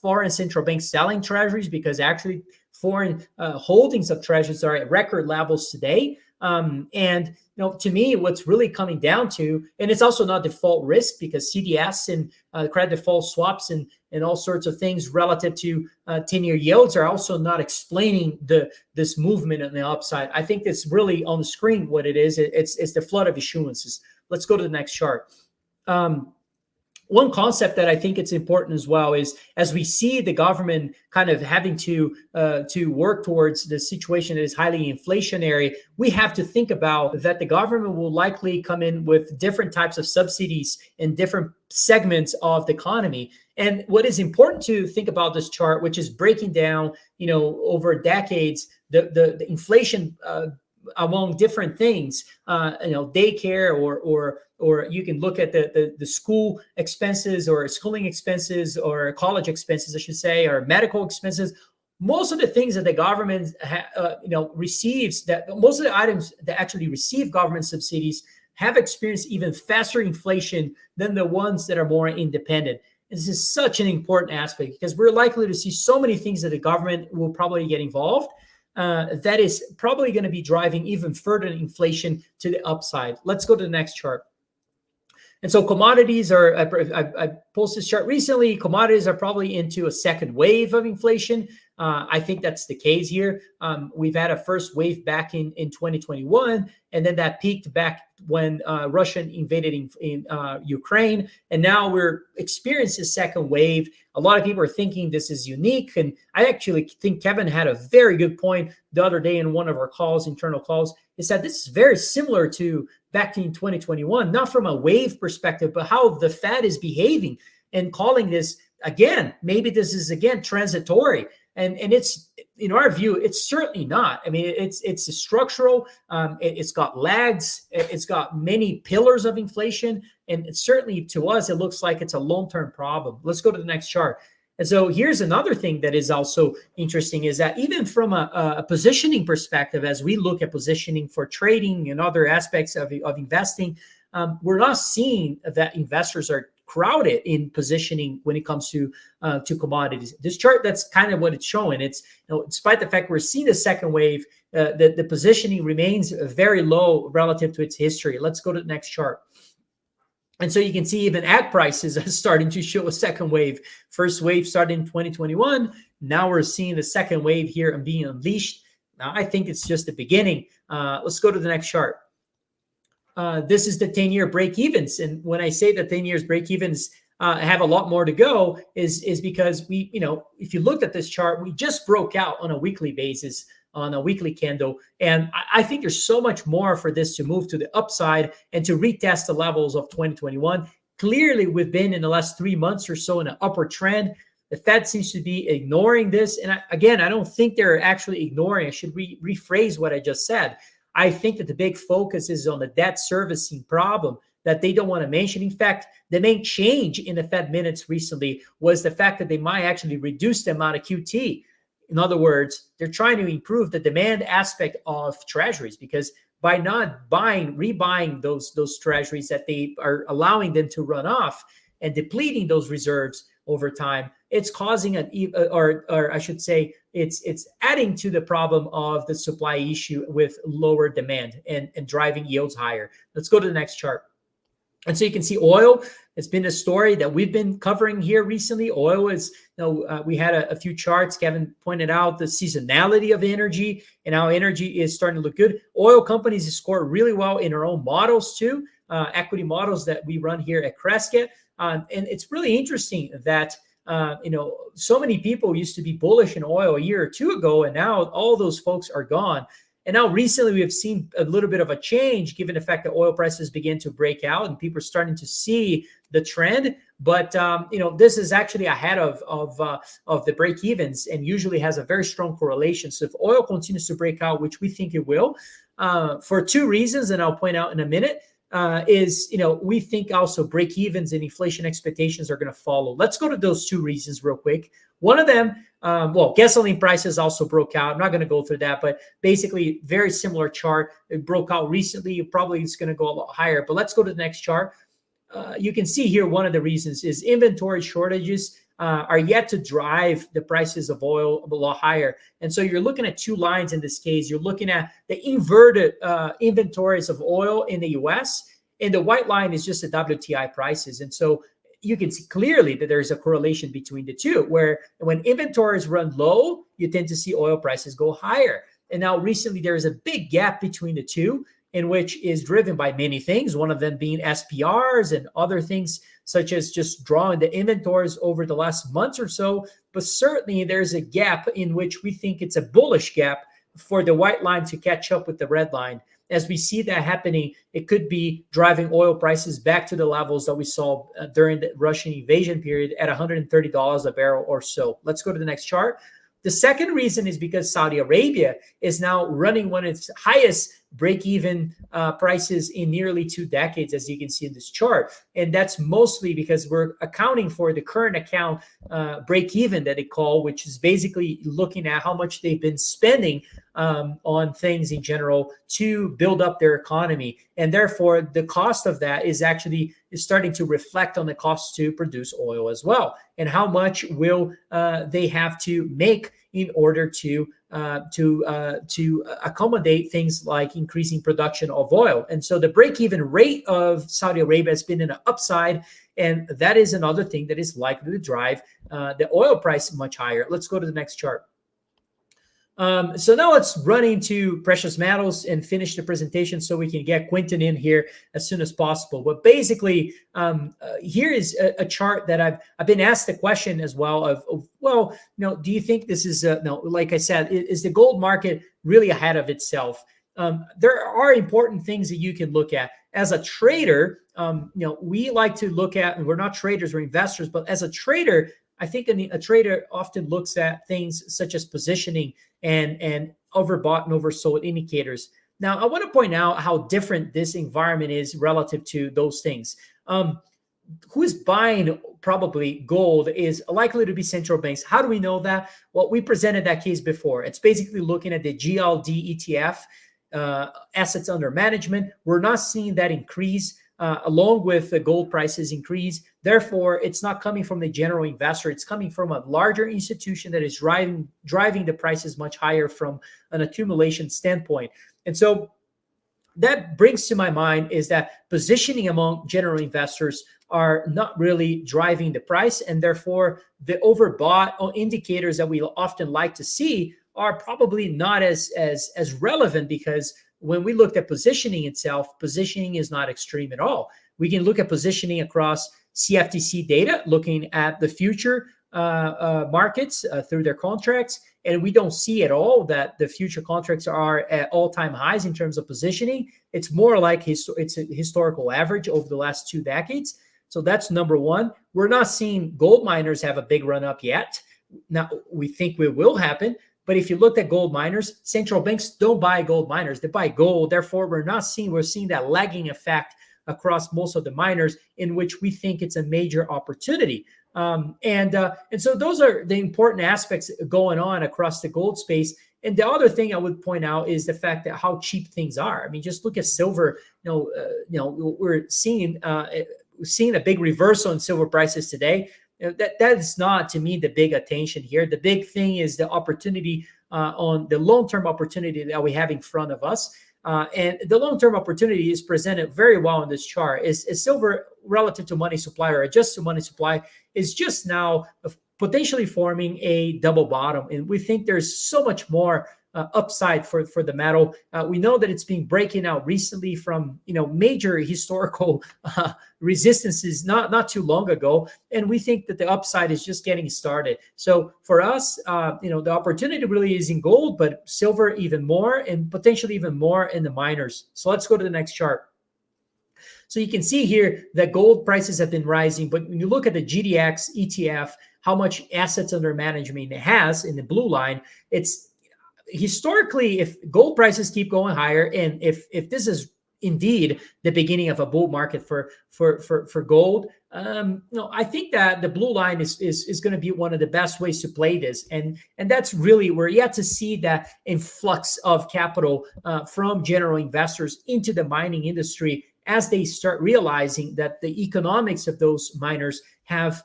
foreign central banks selling treasuries, because actually foreign holdings of treasuries are at record levels today. And to me, what's really coming down to, and it's also not default risk, because CDS and credit default swaps and all sorts of things relative to 10-year yields are also not explaining this movement on the upside. I think it's really on the screen what it is. It's the flood of issuances. Let's go to the next chart. one concept that I think it's important as well is, as we see the government kind of having to work towards the situation that is highly inflationary, we have to think about that the government will likely come in with different types of subsidies in different segments of the economy. And what is important to think about this chart, which is breaking down, over decades, the inflation among different things, daycare, or you can look at the school expenses, or schooling expenses, or college expenses, I should say, or medical expenses. Most of the things that the government receives, that most of the items that actually receive government subsidies have experienced even faster inflation than the ones that are more independent. This is such an important aspect, because we're likely to see so many things that the government will probably get involved. That is probably going to be driving even further inflation to the upside. Let's go to the next chart. And so commodities are, I posted this chart recently, commodities are probably into a second wave of inflation. I think that's the case here. We've had a first wave back in 2021, and then that peaked back when Russia invaded in Ukraine. And now we're experiencing a second wave. A lot of people are thinking this is unique. And I actually think Kevin had a very good point the other day in one of our calls, internal calls. He said this is very similar to back in 2021, not from a wave perspective, but how the Fed is behaving, and calling this, again, maybe this is, again, transitory. And it's, in our view, it's certainly not. I mean, it's structural. It's got lags. It's got many pillars of inflation. And it's certainly, to us, it looks like it's a long-term problem. Let's go to the next chart. And so here's another thing that is also interesting, is that even from a positioning perspective, as we look at positioning for trading and other aspects of investing, we're not seeing that investors are crowded in positioning when it comes to commodities. This chart, that's kind of what it's showing. It's, despite the fact we're seeing the second wave, the positioning remains very low relative to its history. Let's go to the next chart. And so you can see even ag prices are starting to show a second wave. First wave started in 2021. Now we're seeing the second wave here and being unleashed. Now, I think it's just the beginning. Let's go to the next chart. This is the 10-year break-evens. And when I say that 10 years break-evens have a lot more to go, is because we, if you looked at this chart, we just broke out on a weekly basis, on a weekly candle. And I think there's so much more for this to move to the upside and to retest the levels of 2021. Clearly, we've been in the last 3 months or so in an upward trend. The Fed seems to be ignoring this. And again, I don't think they're actually ignoring. I should rephrase what I just said. I think that the big focus is on the debt servicing problem that they don't want to mention. In fact, the main change in the Fed minutes recently was the fact that they might actually reduce the amount of QT. In other words, they're trying to improve the demand aspect of treasuries, because by not rebuying those treasuries, that they are allowing them to run off and depleting those reserves over time, it's causing or I should say, it's adding to the problem of the supply issue with lower demand and driving yields higher. Let's go to the next chart. And so you can see oil. It's been a story that we've been covering here recently. Oil is, we had a few charts. Kevin pointed out the seasonality of energy and how energy is starting to look good. Oil companies score really well in our own models too, equity models that we run here at Crescat. And it's really interesting that so many people used to be bullish in oil a year or two ago, and now all those folks are gone. And now recently we have seen a little bit of a change, given the fact that oil prices began to break out and people are starting to see the trend. But this is actually ahead of the break evens, and usually has a very strong correlation. So if oil continues to break out, which we think it will, for two reasons, and I'll point out in a minute, we think also break evens and inflation expectations are going to follow. Let's go to those two reasons real quick. One of them, gasoline prices also broke out. I'm not going to go through that, but basically very similar chart. It broke out recently. Probably it's going to go a lot higher, but let's go to the next chart. You can see here, one of the reasons is inventory shortages are yet to drive the prices of oil a lot higher. And so you're looking at two lines in this case. You're looking at the inverted inventories of oil in the US, and the white line is just the WTI prices. And so you can see clearly that there's a correlation between the two, where when inventories run low, you tend to see oil prices go higher. And now recently there is a big gap between the two. in which is driven by many things, one of them being SPRs and other things such as just drawing the inventories over the last months or so. But certainly there's a gap in which we think it's a bullish gap for the white line to catch up with the red line. As we see that happening, it could be driving oil prices back to the levels that we saw during the Russian invasion period at $130 a barrel or so. Let's go to the next chart. The second reason is because Saudi Arabia is now running one of its highest break-even prices in nearly 2 decades, as you can see in this chart. And that's mostly because we're accounting for the current account break-even that they call, which is basically looking at how much they've been spending on things in general to build up their economy. And therefore, the cost of that is starting to reflect on the cost to produce oil as well. And how much will they have to make in order to accommodate things like increasing production of oil. And so the break-even rate of Saudi Arabia has been in an upside, and that is another thing that is likely to drive the oil price much higher. Let's go to the next chart. So now let's run into precious metals and finish the presentation so we can get Quentin in here as soon as possible. But basically, here is a chart that I've been asked the question as well of well, do you think this is like I said, is the gold market really ahead of itself? There are important things that you can look at as a trader. We like to look at, and we're not traders, we're investors, but as a trader, I think a trader often looks at things such as positioning and overbought and oversold indicators. Now, I want to point out how different this environment is relative to those things. Who is buying probably gold is likely to be central banks. How do we know that? Well, we presented that case before. It's basically looking at the GLD ETF, assets under management. We're not seeing that increase along with the gold prices increase. Therefore, it's not coming from the general investor. It's coming from a larger institution that is driving the prices much higher from an accumulation standpoint. And so that brings to my mind is that positioning among general investors are not really driving the price, and therefore the overbought indicators that we often like to see are probably not as relevant, because when we looked at positioning itself, positioning is not extreme at all. We can look at positioning across CFTC data, looking at the future markets through their contracts, and we don't see at all that the future contracts are at all-time highs in terms of positioning. It's more like it's a historical average over the last 2 decades. So that's number one. We're not seeing gold miners have a big run-up yet. Now, we think it will happen. But if you look at gold miners, central banks don't buy gold miners. They buy gold. Therefore, we're seeing that lagging effect across most of the miners, in which we think it's a major opportunity. And so those are the important aspects going on across the gold space. And the other thing I would point out is the fact that how cheap things are. I mean, just look at silver. We're seeing a big reversal in silver prices today. That is not, to me, the big attention here. The big thing is the opportunity on the long-term opportunity that we have in front of us. And the long-term opportunity is presented very well in this chart. Is silver relative to money supply, or adjusted money supply, is just now potentially forming a double bottom. And we think there's so much more upside for the metal. We know that it's been breaking out recently from major historical resistances not too long ago, and we think that the upside is just getting started. So for us, the opportunity really is in gold, but silver even more, and potentially even more in the miners. So let's go to the next chart. So you can see here that gold prices have been rising, but when you look at the GDX ETF, how much assets under management it has in the blue line, it's historically, if gold prices keep going higher, and if this is indeed the beginning of a bull market for gold, I think that the blue line is going to be one of the best ways to play this, and that's really where you have to see that influx of capital from general investors into the mining industry, as they start realizing that the economics of those miners have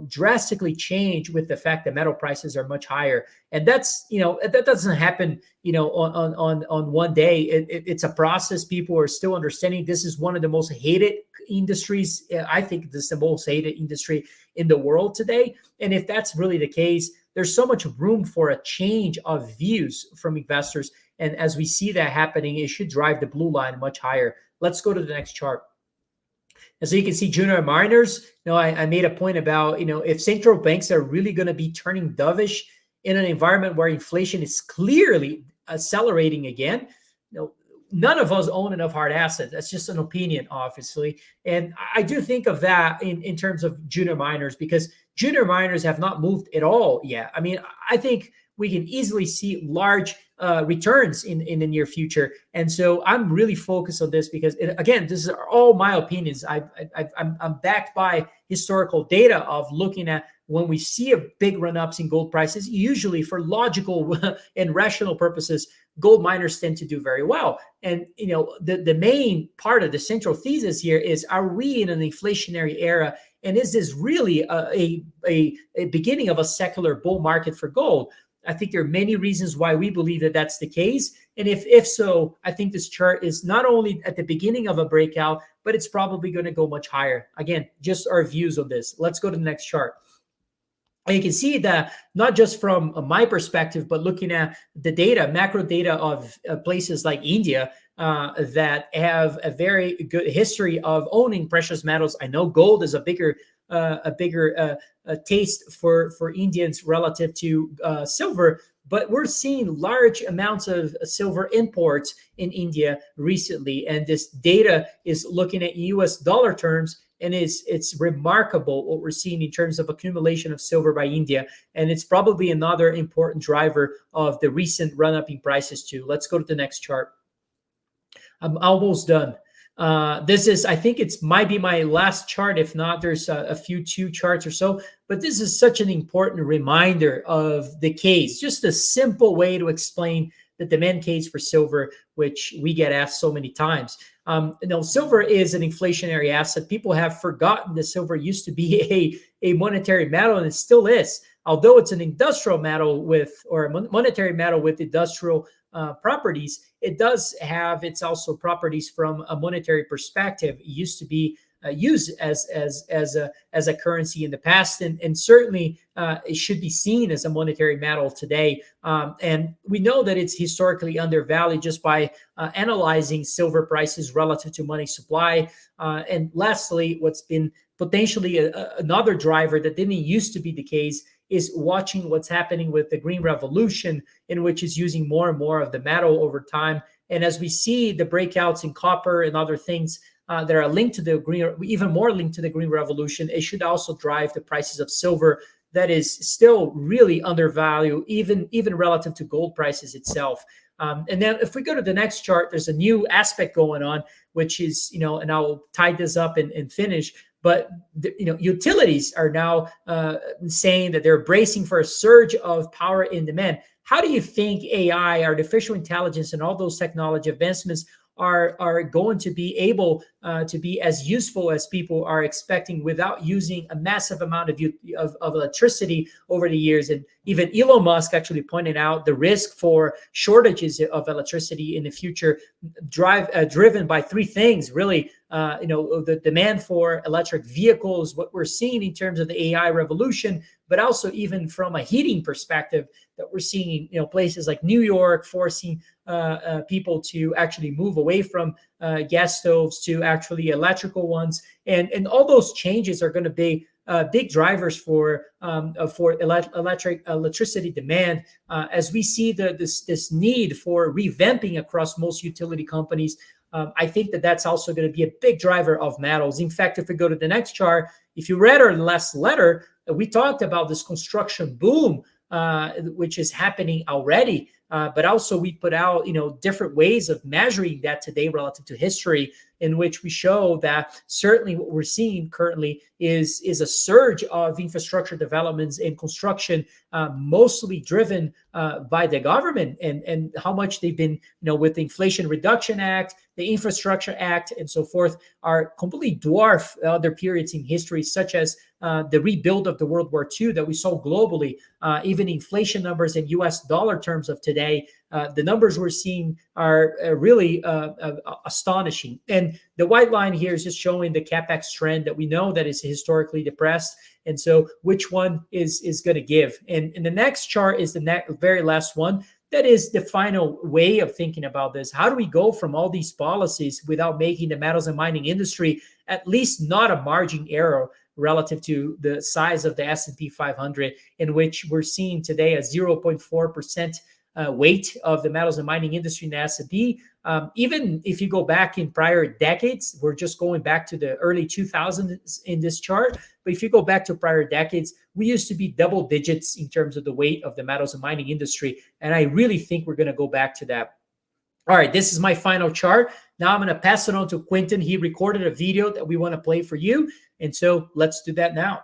drastically changed with the fact that metal prices are much higher. And that's that doesn't happen on one day. It's a process. People are still understanding this is one of the most hated industries. I think this is the most hated industry in the world today. And if that's really the case, there's so much room for a change of views from investors. And as we see that happening, it should drive the blue line much higher. Let's go to the next chart. And so you can see junior miners. I made a point about, if central banks are really going to be turning dovish in an environment where inflation is clearly accelerating again, none of us own enough hard assets. That's just an opinion, obviously. And I do think of that in terms of junior miners, because junior miners have not moved at all yet. I mean, I think we can easily see large returns in the near future. And so I'm really focused on this because, again, this is all my opinions. I'm backed by historical data of looking at when we see a big run-ups in gold prices, usually for logical and rational purposes, gold miners tend to do very well. And, the main part of the central thesis here is, are we in an inflationary era? And is this really a beginning of a secular bull market for gold? I think there are many reasons why we believe that that's the case. And if so, I think this chart is not only at the beginning of a breakout, but it's probably going to go much higher. Again, just our views on this. Let's go to the next chart. And you can see that not just from my perspective, but looking at the data, macro data of places like India that have a very good history of owning precious metals. I know gold is a bigger taste for Indians relative to silver, but we're seeing large amounts of silver imports in India recently. And this data is looking at US dollar terms, and it's remarkable what we're seeing in terms of accumulation of silver by India. And it's probably another important driver of the recent run-up in prices too. Let's go to the next chart. I'm almost done. I think might be my last chart. If not, there's a few two charts or so, but this is such an important reminder of the case, just a simple way to explain the demand case for silver, which we get asked so many times. Silver is an inflationary asset. People have forgotten that silver used to be a monetary metal, and it still is. Although it's an industrial metal or a monetary metal with industrial properties, it does have its also properties from a monetary perspective. It used to be used as a currency in the past, and certainly it should be seen as a monetary metal today. And we know that it's historically undervalued just by analyzing silver prices relative to money supply. And lastly, what's been potentially another driver that didn't used to be the case is watching what's happening with the green revolution, in which is using more and more of the metal over time. And as we see the breakouts in copper and other things that are linked to the green, even more linked to the green revolution, it should also drive the prices of silver that is still really undervalued, even relative to gold prices itself. And then if we go to the next chart, there's a new aspect going on, which is, and I'll tie this up and finish. But utilities are now saying that they're bracing for a surge of power in demand. How do you think AI, artificial intelligence, and all those technology advancements are going to be able to be as useful as people are expecting without using a massive amount of electricity over the years? And even Elon Musk actually pointed out the risk for shortages of electricity in the future, driven by three things, really. The demand for electric vehicles, what we're seeing in terms of the AI revolution, but also even from a heating perspective that we're seeing, places like New York forcing people to actually move away from gas stoves to actually electrical ones. And all those changes are going to be big drivers for electricity demand, as we see this need for revamping across most utility companies. I think that's also going to be a big driver of metals. In fact, if we go to the next chart, if you read our last letter, we talked about this construction boom, which is happening already. But also we put out, different ways of measuring that today relative to history, in which we show that certainly what we're seeing currently is a surge of infrastructure developments in construction, mostly driven by the government, and how much they've been, with the Inflation Reduction Act, the Infrastructure Act, and so forth, are completely dwarf other periods in history, such as the rebuild of the World War II that we saw globally. Even inflation numbers in US dollar terms of today, the numbers we're seeing are really astonishing. And And the white line here is just showing the CapEx trend that we know that is historically depressed. And so which one is going to give? And the next chart is the very last one. That is the final way of thinking about this. How do we go from all these policies without making the metals and mining industry at least not a margin error relative to the size of the S&P 500, in which we're seeing today a 0.4% weight of the metals and mining industry in the S&P. Even if you go back in prior decades, we're just going back to the early 2000s in this chart. But if you go back to prior decades, we used to be double digits in terms of the weight of the metals and mining industry. And I really think we're going to go back to that. All right, this is my final chart. Now I'm going to pass it on to Quentin. He recorded a video that we want to play for you. And so let's do that now.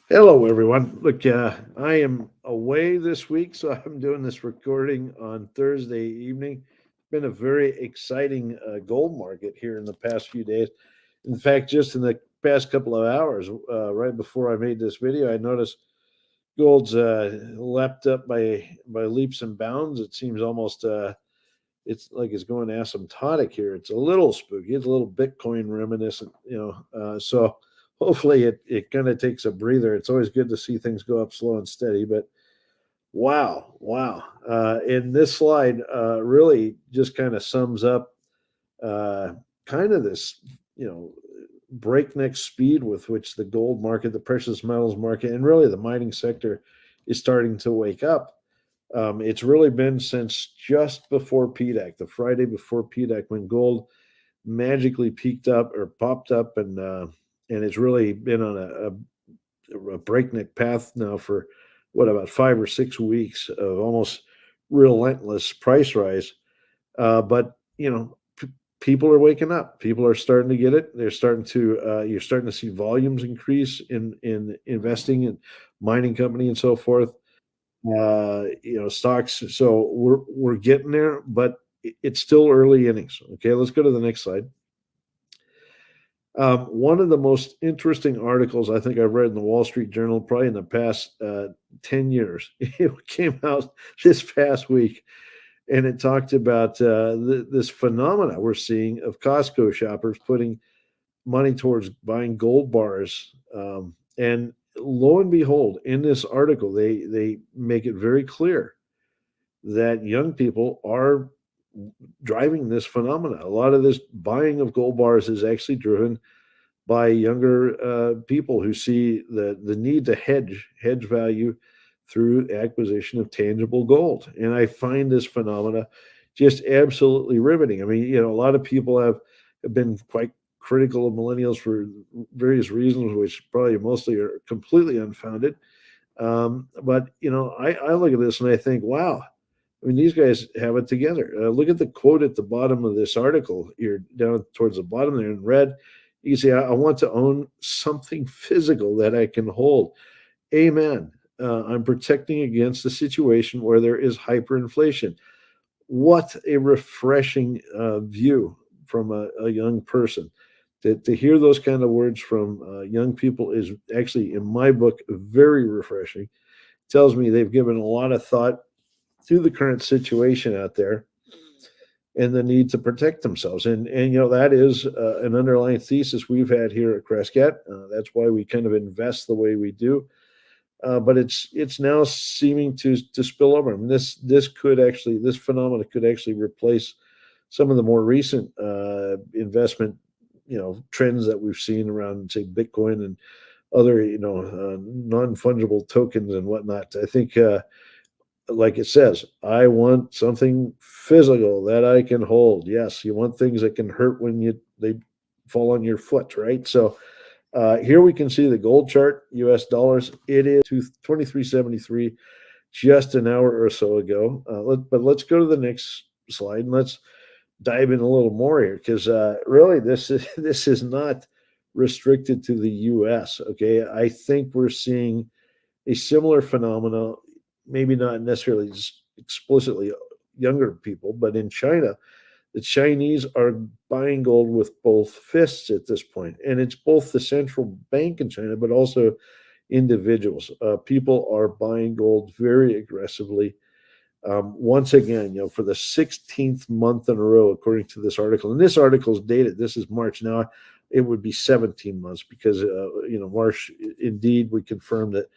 Hello, everyone. Look, I am away this week, so I'm doing this recording on Thursday evening. It's been a very exciting gold market here in the past few days. In fact, just in the past couple of hours, right before I made this video, I noticed gold's leapt up by leaps and bounds. It seems almost it's like it's going asymptotic here. It's a little spooky. It's a little Bitcoin reminiscent, so hopefully it kind of takes a breather. It's always good to see things go up slow and steady, but wow. In this slide really just kind of sums up kind of this, breakneck speed with which the gold market, the precious metals market, and really the mining sector is starting to wake up. It's really been since just before PDAC, the Friday before PDAC, when gold magically peaked up or popped up, and it's really been on a breakneck path now for about 5 or 6 weeks of almost relentless price rise. But people are waking up. People are starting to get it. They're starting to you're starting to see volumes increase in investing in mining company and so forth. Stocks. So we're getting there, but it's still early innings. Okay, let's go to the next slide. One of the most interesting articles I think I've read in the Wall Street Journal probably in the past 10 years. It came out this past week, and it talked about this phenomena we're seeing of Costco shoppers putting money towards buying gold bars. And lo and behold, in this article, they make it very clear that young people are driving this phenomena. A lot of this buying of gold bars is actually driven by younger people who see the need to hedge value through acquisition of tangible gold. And I find this phenomena just absolutely riveting. I mean, a lot of people have been quite critical of millennials for various reasons, which probably mostly are completely unfounded. But I look at this and I think, wow, I mean, these guys have it together. Look at the quote at the bottom of this article here, down towards the bottom there in red. You can see, I want to own something physical that I can hold. Amen. I'm protecting against a situation where there is hyperinflation. What a refreshing view from a young person. To hear those kind of words from young people is actually, in my book, very refreshing. It tells me they've given a lot of thought to the current situation out there and the need to protect themselves. And that is an underlying thesis we've had here at Crescat. That's why we kind of invest the way we do. But it's now seeming to spill over. I mean, this phenomenon could actually replace some of the more recent investment trends that we've seen around, say, Bitcoin and other non-fungible tokens and whatnot. I think like it says, I want something physical that I can hold. Yes, you want things that can hurt when they fall on your foot, right? So here we can see the gold chart, US dollars. It is 23.73 just an hour or so ago. But let's go to the next slide and let's dive in a little more here, because really this is not restricted to the US. Okay, I think we're seeing a similar phenomenon, maybe not necessarily explicitly younger people, but in China, the Chinese are buying gold with both fists at this point. And it's both the central bank in China, but also individuals. People are buying gold very aggressively. Once again, for the 16th month in a row, according to this article, and this article is dated, this is March. Now, it would be 17 months because, March, indeed, we confirmed that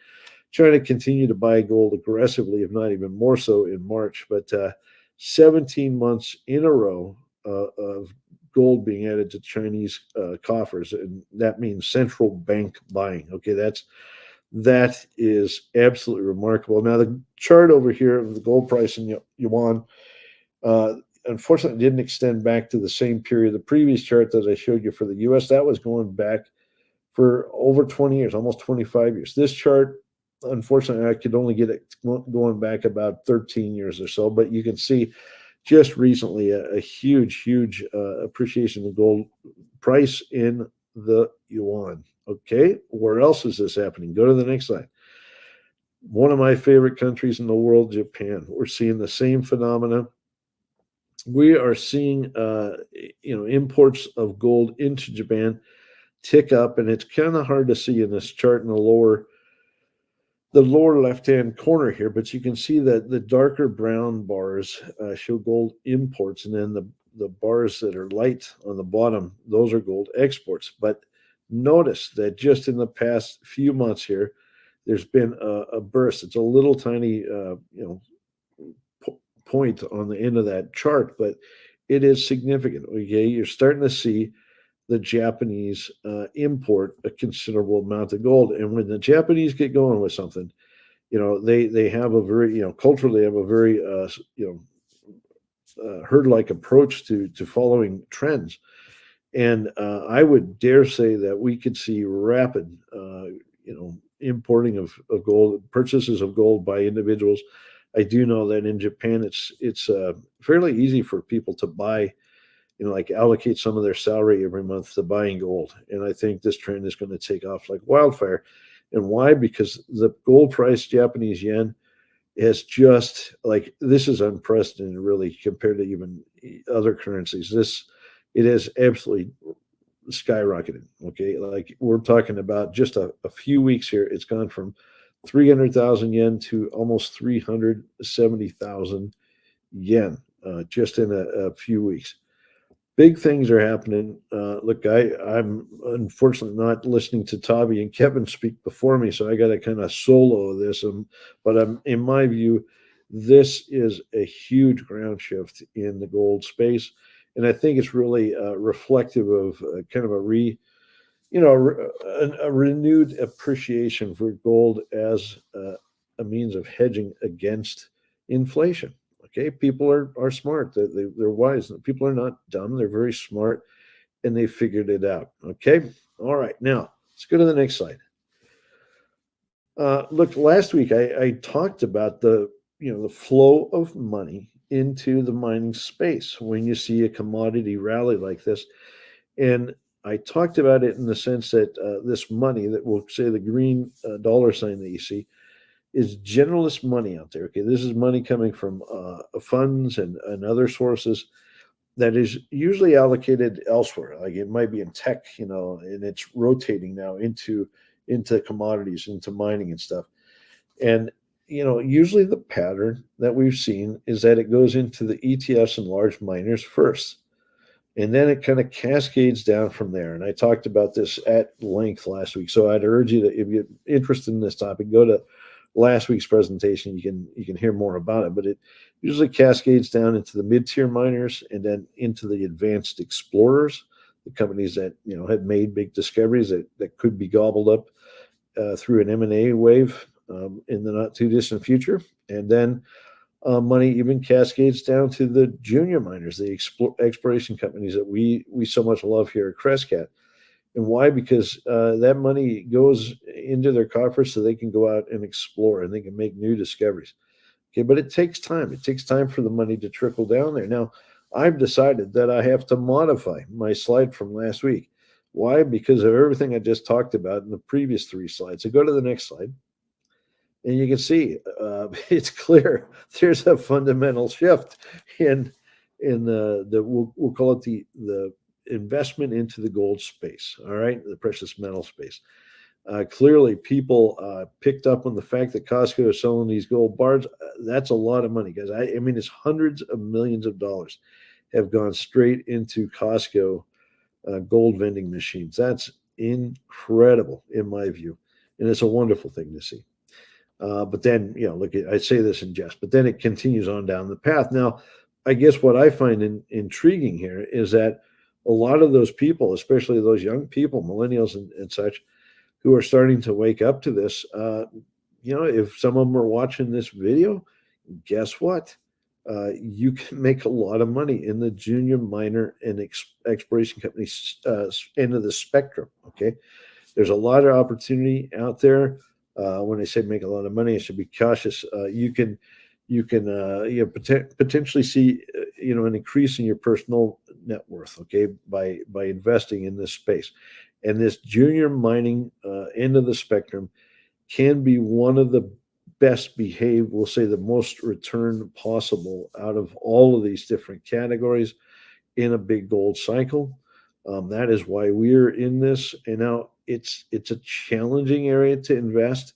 China continued to buy gold aggressively, if not even more so in March. But 17 months in a row of gold being added to Chinese coffers, and that means central bank buying. Okay, that is absolutely remarkable. Now, the chart over here of the gold price in yuan, unfortunately, didn't extend back to the same period. The previous chart that I showed you for the U.S., that was going back for over 20 years, almost 25 years. This chart, unfortunately, I could only get it going back about 13 years or so, but you can see just recently a huge appreciation of gold price in the yuan. Okay, where else is this happening? Go to the next slide. One of my favorite countries in the world, Japan. We're seeing the same phenomena. We are seeing, imports of gold into Japan tick up, and it's kind of hard to see in this chart in the lower left-hand corner here, but you can see that the darker brown bars show gold imports, and then the bars that are light on the bottom, those are gold exports. But notice that just in the past few months here, there's been a burst. It's a little tiny, point on the end of that chart, but it is significant. Okay, you're starting to see the Japanese import a considerable amount of gold, and when the Japanese get going with something, they have a very, culturally have a very, herd-like approach to following trends. And I would dare say that we could see rapid, importing of gold, purchases of gold by individuals. I do know that in Japan, it's fairly easy for people to buy, like allocate some of their salary every month to buying gold. And I think this trend is going to take off like wildfire. And why? Because the gold price, Japanese yen, is just like, this is unprecedented, really, compared to even other currencies. It is absolutely skyrocketed. Okay, like we're talking about just a few weeks here, it's gone from 300,000 yen to almost 370,000 yen just in a few weeks. Big things are happening. Look, I'm unfortunately not listening to Tavi and Kevin speak before me, so I got to kind of solo this. But in my view, this is a huge ground shift in the gold space, and I think it's really reflective of kind of a renewed appreciation for gold as a means of hedging against inflation. Okay, people are smart. They're wise. People are not dumb. They're very smart, and they figured it out. Okay, all right. Now let's go to the next slide. Look, last week I talked about the flow of money into the mining space when you see a commodity rally like this, and I talked about it in the sense that this money, that we'll say the green dollar sign that you see, is generalist money out there. Okay, this is money coming from funds and other sources that is usually allocated elsewhere. Like it might be in tech, and it's rotating now into commodities, into mining and stuff. And usually the pattern that we've seen is that it goes into the ETFs and large miners first, and then it kind of cascades down from there. And I talked about this at length last week. So I'd urge you to, if you're interested in this topic, go to last week's presentation. You can hear more about it. But it usually cascades down into the mid-tier miners and then into the advanced explorers, the companies that have made big discoveries that could be gobbled up through an M&A wave in the not too distant future. And then money even cascades down to the junior miners, the exploration companies that we so much love here at Crescat. And why? Because that money goes into their coffers so they can go out and explore and they can make new discoveries. Okay, but it takes time. It takes time for the money to trickle down there. Now, I've decided that I have to modify my slide from last week. Why? Because of everything I just talked about in the previous 3 slides. So go to the next slide. And you can see it's clear there's a fundamental shift in the we'll call it the investment into the gold space. All right, the precious metal space. Clearly, people picked up on the fact that Costco is selling these gold bars. That's a lot of money, guys. I mean, it's hundreds of millions of dollars have gone straight into Costco gold vending machines. That's incredible, in my view, and it's a wonderful thing to see. But then, look, I say this in jest, but then it continues on down the path. Now, I guess what I find intriguing here is that a lot of those people, especially those young people, millennials and such, who are starting to wake up to this, if some of them are watching this video, guess what? You can make a lot of money in the junior miner and exploration company end of the spectrum. Okay, there's a lot of opportunity out there. When I say make a lot of money, I should be cautious. You can potentially see an increase in your personal net worth. Okay, by investing in this space, and this junior mining end of the spectrum can be one of the best behaved, we'll say the most return possible out of all of these different categories in a big gold cycle. That is why we're in this. And now it's a challenging area to invest.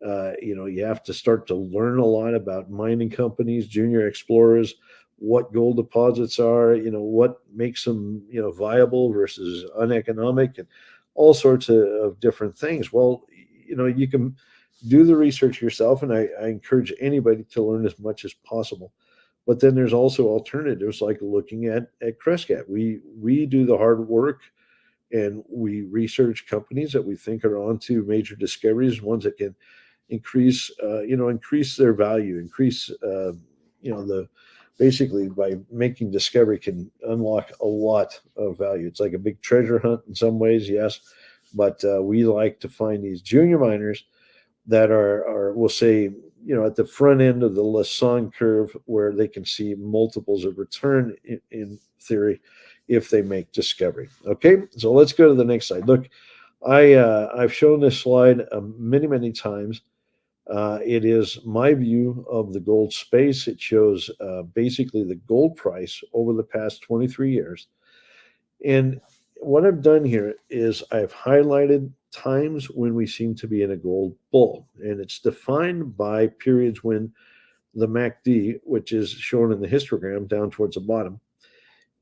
You have to start to learn a lot about mining companies, junior explorers, what gold deposits are, what makes them, viable versus uneconomic, and all sorts of different things. Well, you can do the research yourself, and I encourage anybody to learn as much as possible. But then there's also alternatives like looking at Crescat. We do the hard work, and we research companies that we think are onto major discoveries, ones that can increase their value, increase the basically by making discovery can unlock a lot of value. It's like a big treasure hunt in some ways, yes, but we like to find these junior miners that are we'll say at the front end of the Lassonde curve, where they can see multiples of return in theory if they make discovery. Okay, so let's go to the next slide. Look, I've shown this slide many times. It is my view of the gold space. It shows basically the gold price over the past 23 years. And what I've done here is I've highlighted times when we seem to be in a gold bull. And it's defined by periods when the MACD, which is shown in the histogram down towards the bottom,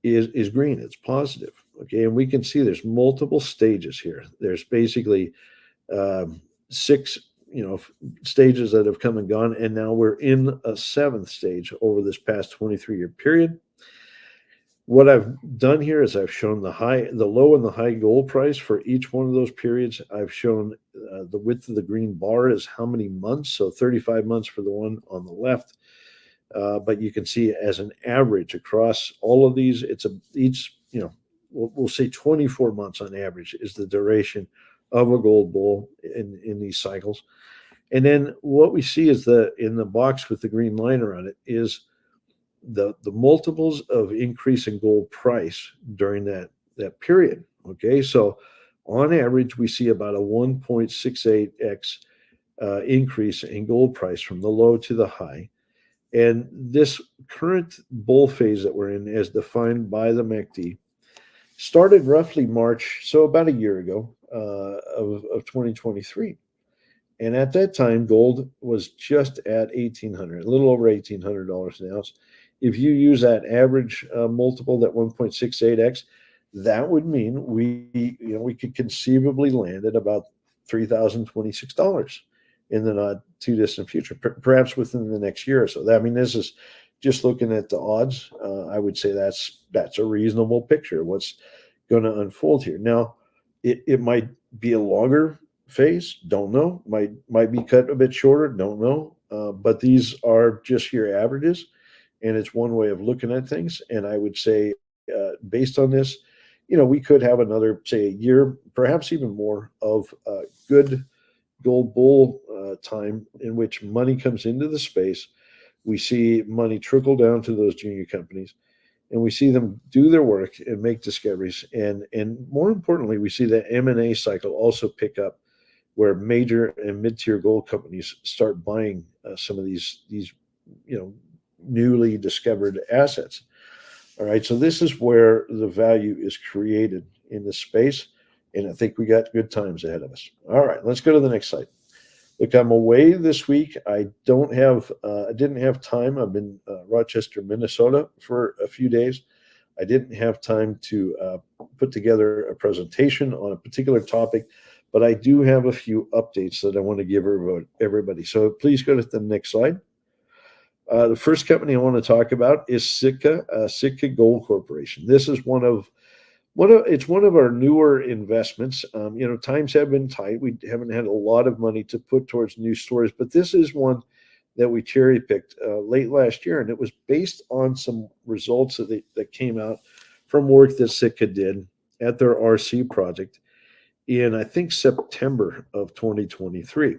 is green. It's positive. Okay. And we can see there's multiple stages here. There's basically 6 stages that have come and gone, and now we're in a 7th stage over this past 23-year period. What I've done here is I've shown the low and the high gold price for each one of those periods. I've shown the width of the green bar is how many months, so 35 months for the one on the left. But you can see as an average across all of these, we'll say 24 months on average is the duration of a gold bull in these cycles. And then what we see is in the box with the green line around it is the multiples of increase in gold price during that period. Okay, so on average, we see about a 1.68x increase in gold price from the low to the high. And this current bull phase that we're in, as defined by the MACD, started roughly March, so about a year ago of 2023. And at that time, gold was just at $1,800, a little over $1,800 an ounce. If you use that average multiple, that 1.68x, that would mean we could conceivably land at about $3,026 in the not too distant future, perhaps within the next year or so. This is just looking at the odds. I would say that's a reasonable picture of what's going to unfold here. Now, it might be a longer phase, don't know. Might be cut a bit shorter, don't know. But these are just your averages, and it's one way of looking at things. And I would say, based on this, we could have another, say, a year, perhaps even more, of good gold bull time in which money comes into the space. We see money trickle down to those junior companies, and we see them do their work and make discoveries. And more importantly, we see the M&A cycle also pick up, where major and mid-tier gold companies start buying some of these newly discovered assets. All right, so this is where the value is created in this space. and I think we got good times ahead of us. All right, let's go to the next slide. Look, I'm away this week. I didn't have time. I've been Rochester, Minnesota for a few days. I didn't have time to put together a presentation on a particular topic, but I do have a few updates that I want to give everybody. So please go to the next slide. The first company I want to talk about is Sitka Gold Corporation. This is one of our newer investments. Times have been tight. We haven't had a lot of money to put towards new stores, but this is one that we cherry picked late last year, and it was based on some results that came out from work that Sitka did at their RC project in, I think, September of 2023.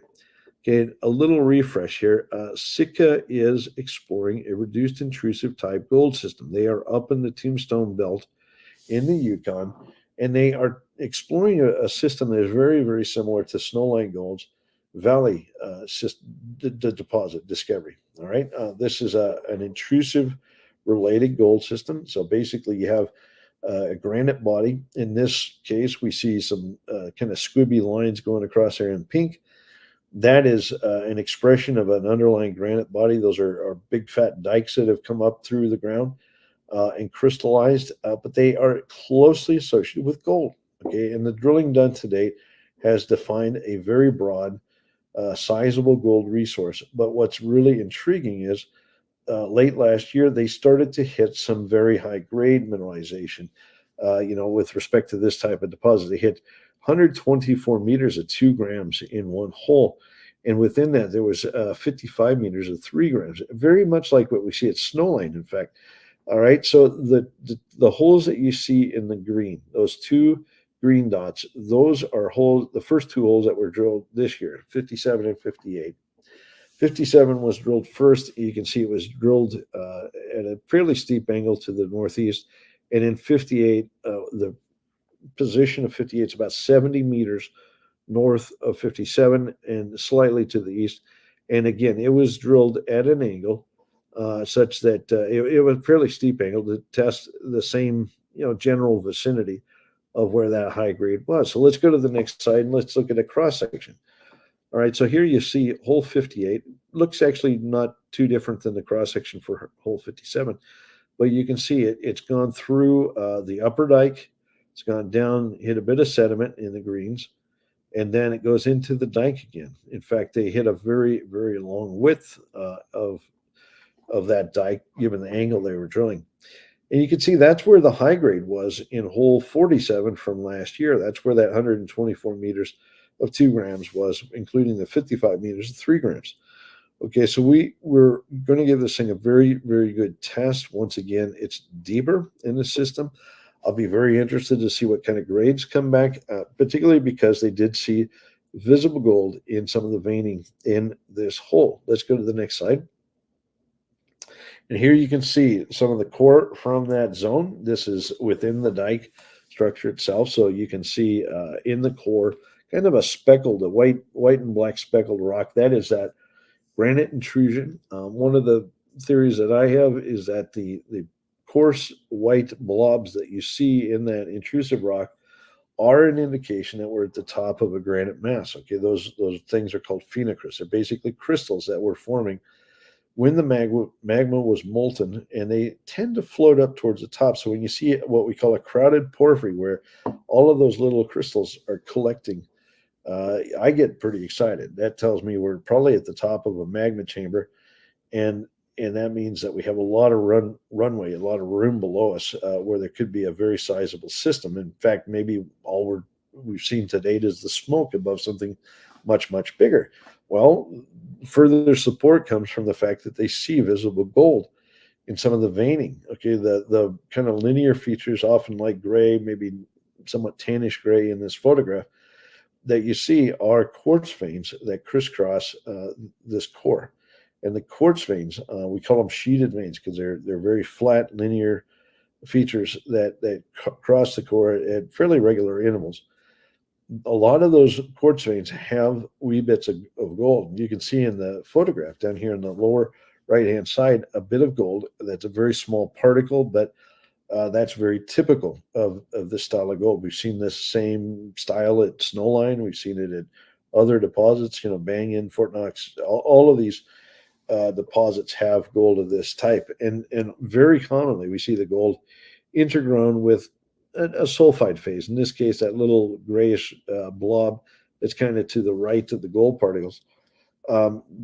Okay, a little refresh here. Sitka is exploring a reduced intrusive type gold system. They are up in the Tombstone Belt in the Yukon, and they are exploring a system that is very, very similar to Snowline Gold's Valley deposit discovery. All right, this is an intrusive related gold system. So basically, you have a granite body. In this case, we see some kind of squibbly lines going across there in pink. That is an expression of an underlying granite body. Those are big fat dikes that have come up through the ground and crystallized, but they are closely associated with gold. Okay, and the drilling done to date has defined a very broad, sizable gold resource. But what's really intriguing is late last year they started to hit some very high grade mineralization. With respect to this type of deposit, they hit 124 meters of 2 grams in one hole. And within that, there was 55 meters of 3 grams, very much like what we see at Snowline, in fact. All right, so the holes that you see in the green, those 2 green dots, those are holes, the first 2 holes that were drilled this year, 57 and 58. 57 was drilled first. You can see it was drilled at a fairly steep angle to the northeast. And in 58, the position of 58 is about 70 meters north of 57 and slightly to the east. And again, it was drilled at an angle such that it was a fairly steep angle to test the same, general vicinity of where that high grade was. So let's go to the next slide and let's look at a cross section. All right, so here you see hole 58. Looks actually not too different than the cross section for hole 57, but you can see it's gone through the upper dike. It's gone down, hit a bit of sediment in the greens, and then it goes into the dike again. In fact, they hit a very, very long width of that dike, given the angle they were drilling. And you can see that's where the high grade was in hole 47 from last year. That's where that 124 meters of 2 grams was, including the 55 meters of 3 grams. Okay, so we're going to give this thing a very, very good test. Once again, it's deeper in the system. I'll be very interested to see what kind of grades come back, particularly because they did see visible gold in some of the veining in this hole. Let's go to the next slide. And here you can see some of the core from that zone. This is within the dike structure itself. So you can see in the core kind of a white and black speckled rock. That is that granite intrusion. One of the theories that I have is that the coarse white blobs that you see in that intrusive rock are an indication that we're at the top of a granite mass. Okay, those things are called phenocrysts. They're basically crystals that were forming when the magma was molten, and they tend to float up towards the top. So when you see what we call a crowded porphyry, where all of those little crystals are collecting, I get pretty excited. That tells me we're probably at the top of a magma chamber, and that means that we have a lot of runway, a lot of room below us, where there could be a very sizable system. In fact, maybe all we've seen to date is the smoke above something much, much bigger. Well, further support comes from the fact that they see visible gold in some of the veining. Okay, the kind of linear features, often light gray, maybe somewhat tannish gray in this photograph, that you see are quartz veins that crisscross this core. And the quartz veins, we call them sheeted veins because they're very flat, linear features that cross the core at fairly regular intervals. A lot of those quartz veins have wee bits of gold. You can see in the photograph down here in the lower right-hand side a bit of gold. That's a very small particle, but That's very typical of this style of gold. We've seen this same style at Snowline. We've seen it at other deposits, Banyan, Fort Knox. All of these deposits have gold of this type. And very commonly, we see the gold intergrown with a sulfide phase. In this case, that little grayish blob that's kind of to the right of the gold particles.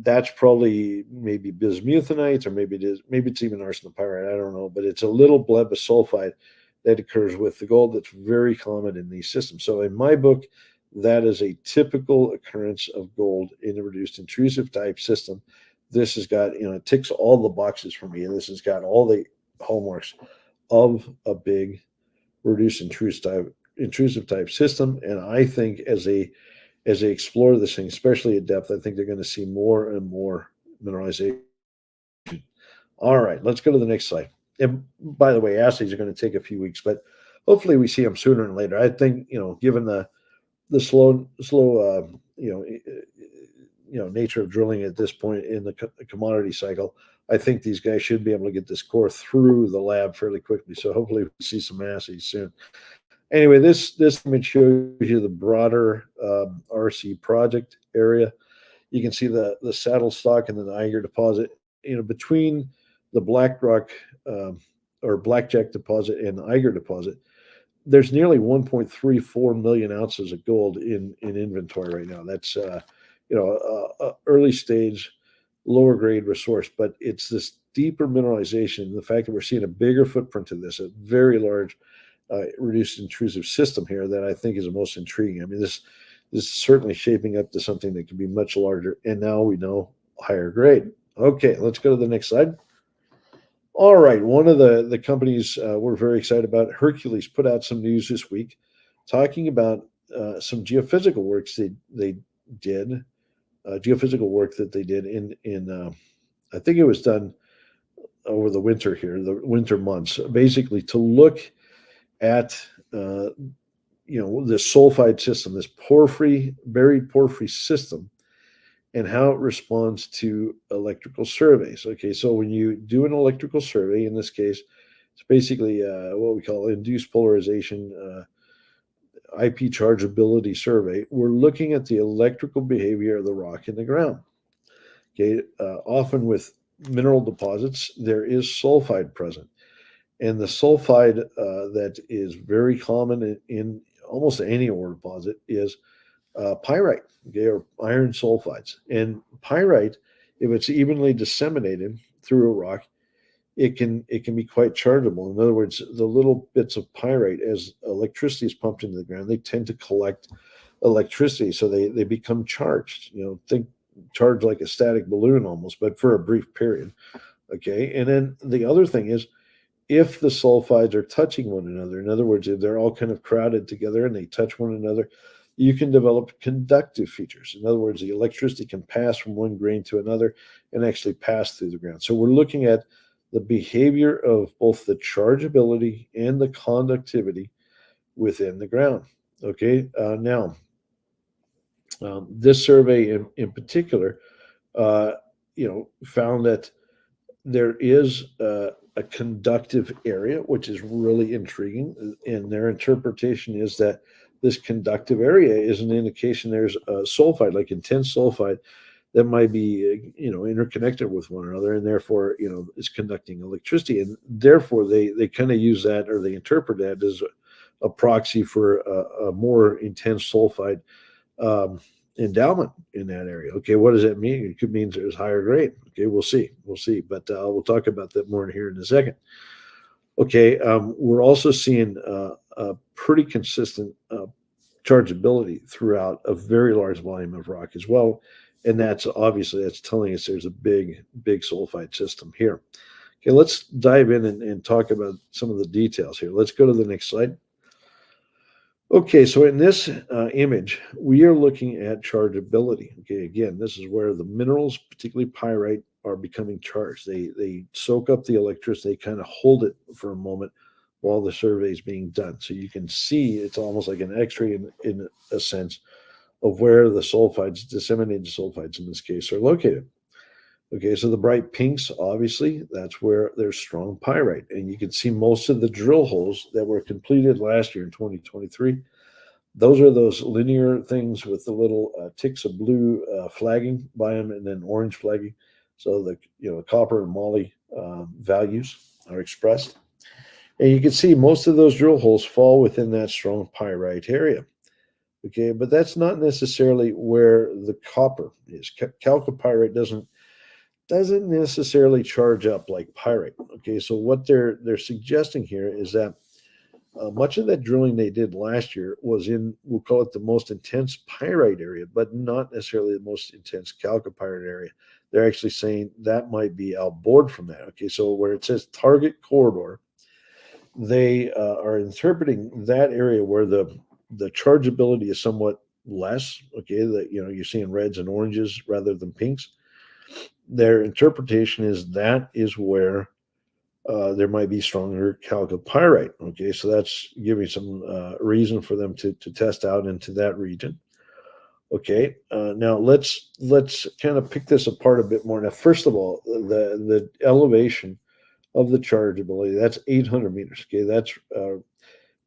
That's probably maybe bismuthinite, or maybe it's even arsenopyrite. I don't know, but it's a little bleb of sulfide that occurs with the gold that's very common in these systems. So in my book, that is a typical occurrence of gold in a reduced intrusive type system. This has got, it ticks all the boxes for me. And this has got all the hallmarks of a big reduced intrusive type system. And I think as they explore this thing, especially at depth, I think they're going to see more and more mineralization. All right, let's go to the next slide. And by the way, assays are going to take a few weeks, but hopefully we see them sooner than later. I think, given the slow nature of drilling at this point in the commodity cycle, I think these guys should be able to get this core through the lab fairly quickly. So hopefully we see some assays soon. Anyway, this image shows you the broader RC project area. You can see the saddle stock and then the Eiger deposit. Between the Blackjack deposit and the Eiger deposit, there's nearly 1.34 million ounces of gold in inventory right now. That's early stage, lower grade resource, but it's this deeper mineralization. The fact that we're seeing a bigger footprint of this, a very large reduced intrusive system here, that I think is the most intriguing. I mean, this is certainly shaping up to something that can be much larger, and now we know higher grade. Okay, let's go to the next slide. All right, one of the companies we're very excited about, Hercules, put out some news this week talking about some geophysical works they did, geophysical work that they did in I think it was done over the winter here, the winter months, basically to look at the sulfide system, this buried porphyry system, and how it responds to electrical surveys. Okay, so when you do an electrical survey, in this case, it's basically what we call induced polarization IP chargeability survey. We're looking at the electrical behavior of the rock in the ground. Okay, often with mineral deposits, there is sulfide present. And the sulfide that is very common in almost any ore deposit is pyrite, okay, or iron sulfides. And pyrite, if it's evenly disseminated through a rock, it can be quite chargeable. In other words, the little bits of pyrite, as electricity is pumped into the ground, they tend to collect electricity, so they become charged. Think charged like a static balloon almost, but for a brief period. Okay, and then the other thing is, if the sulfides are touching one another, in other words, if they're all kind of crowded together and they touch one another, you can develop conductive features. In other words, the electricity can pass from one grain to another and actually pass through the ground. So we're looking at the behavior of both the chargeability and the conductivity within the ground. Okay, now this survey in particular, found that there is a conductive area, which is really intriguing. And their interpretation is that this conductive area is an indication there's a sulfide, like intense sulfide, that might be, interconnected with one another, and therefore, is conducting electricity. And therefore, they kind of use that, or they interpret that as a proxy for a more intense sulfide endowment in that area. Okay, what does that mean? It could mean there's higher grade. Okay, we'll see, but we'll talk about that more here in a second. Okay, we're also seeing a pretty consistent chargeability throughout a very large volume of rock as well, and that's telling us there's a big sulfide system here. Okay, let's dive in and talk about some of the details here. Let's go to the next slide. Okay, so in this image, we are looking at chargeability. Okay, again, this is where the minerals, particularly pyrite, are becoming charged. They soak up the electricity, they kind of hold it for a moment while the survey is being done. So you can see it's almost like an X-ray in a sense of where the sulfides, disseminated sulfides in this case, are located. Okay, so the bright pinks, obviously, that's where there's strong pyrite. And you can see most of the drill holes that were completed last year in 2023. Those are those linear things with the little ticks of blue flagging by them and then orange flagging. So the copper and moly values are expressed. And you can see most of those drill holes fall within that strong pyrite area. Okay, but that's not necessarily where the copper is. Chalcopyrite doesn't necessarily charge up like pyrite. Okay, so what they're suggesting here is that much of that drilling they did last year was in, we'll call it the most intense pyrite area, but not necessarily the most intense chalcopyrite area. They're actually saying that might be outboard from that. Okay, so where it says target corridor, they are interpreting that area where the chargeability is somewhat less. Okay, that you're seeing reds and oranges rather than pinks. Their interpretation is that is where there might be stronger chalcopyrite. Okay, so that's giving some reason for them to test out into that region. Okay, now let's kind of pick this apart a bit more. Now, first of all, the elevation of the chargeability, that's 800 meters. Okay, that's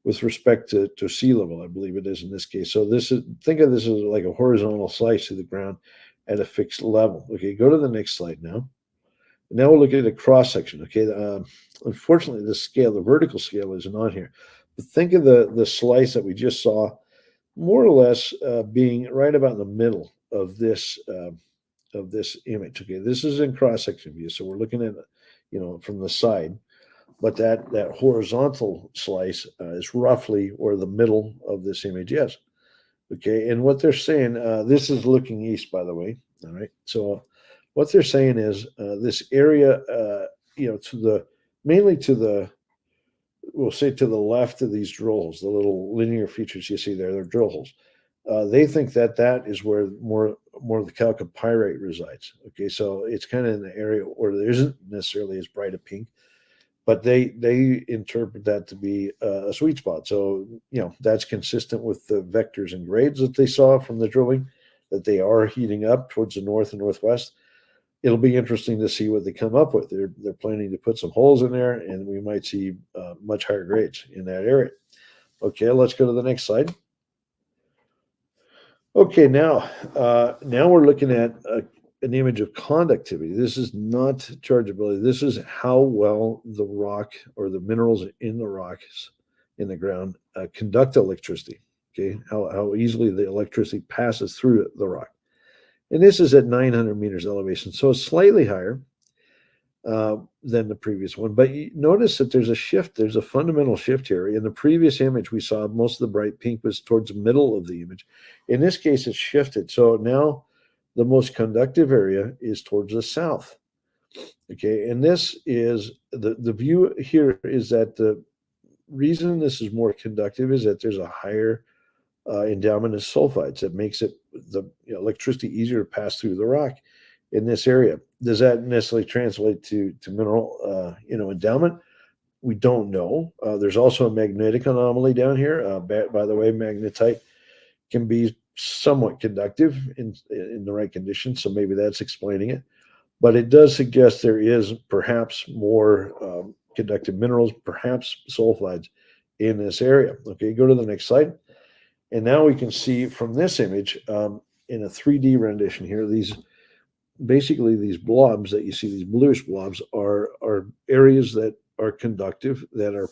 with respect to sea level, I believe it is in this case. So think of this as like a horizontal slice of the ground at a fixed level. Okay, go to the next slide now. Now we'll look at a cross section. Okay, unfortunately, the vertical scale isn't on here. But think of the slice that we just saw, more or less being right about in the middle of this image. Okay, this is in cross section view, so we're looking at from the side. But that horizontal slice is roughly where the middle of this image is. Okay, and what they're saying, this is looking east, by the way. All right, so what they're saying is this area, mainly to the, we'll say to the left of these drill holes, the little linear features you see there, they're drill holes. They think that is where more of the chalcopyrite resides. Okay, so it's kind of in the area where there isn't necessarily as bright a pink, but they interpret that to be a sweet spot. So that's consistent with the vectors and grades that they saw from the drilling, that they are heating up towards the north and northwest. It'll be interesting to see what they come up with. They're planning to put some holes in there, and we might see much higher grades in that area. Okay, let's go to the next slide. Okay, now we're looking at an image of conductivity. This is not chargeability. This is how well the rock or the minerals in the rocks in the ground conduct electricity. Okay, how easily the electricity passes through the rock. And this is at 900 meters elevation, so it's slightly higher than the previous one. But you notice that there's a shift. There's a fundamental shift here. In the previous image, we saw most of the bright pink was towards the middle of the image. In this case, it's shifted. So now the most conductive area is towards the south. Okay, and this is the view here is that the reason this is more conductive is that there's a higher endowment of sulfides that makes it the electricity easier to pass through the rock in this area. Does that necessarily translate to mineral endowment? We don't know. There's also a magnetic anomaly down here. By the way, magnetite can be somewhat conductive in the right conditions, so maybe that's explaining it. But it does suggest there is perhaps more conductive minerals, perhaps sulfides in this area. Okay, go to the next slide. And now we can see from this image in a 3D rendition here, these blobs that you see, these bluish blobs are areas that are conductive, that are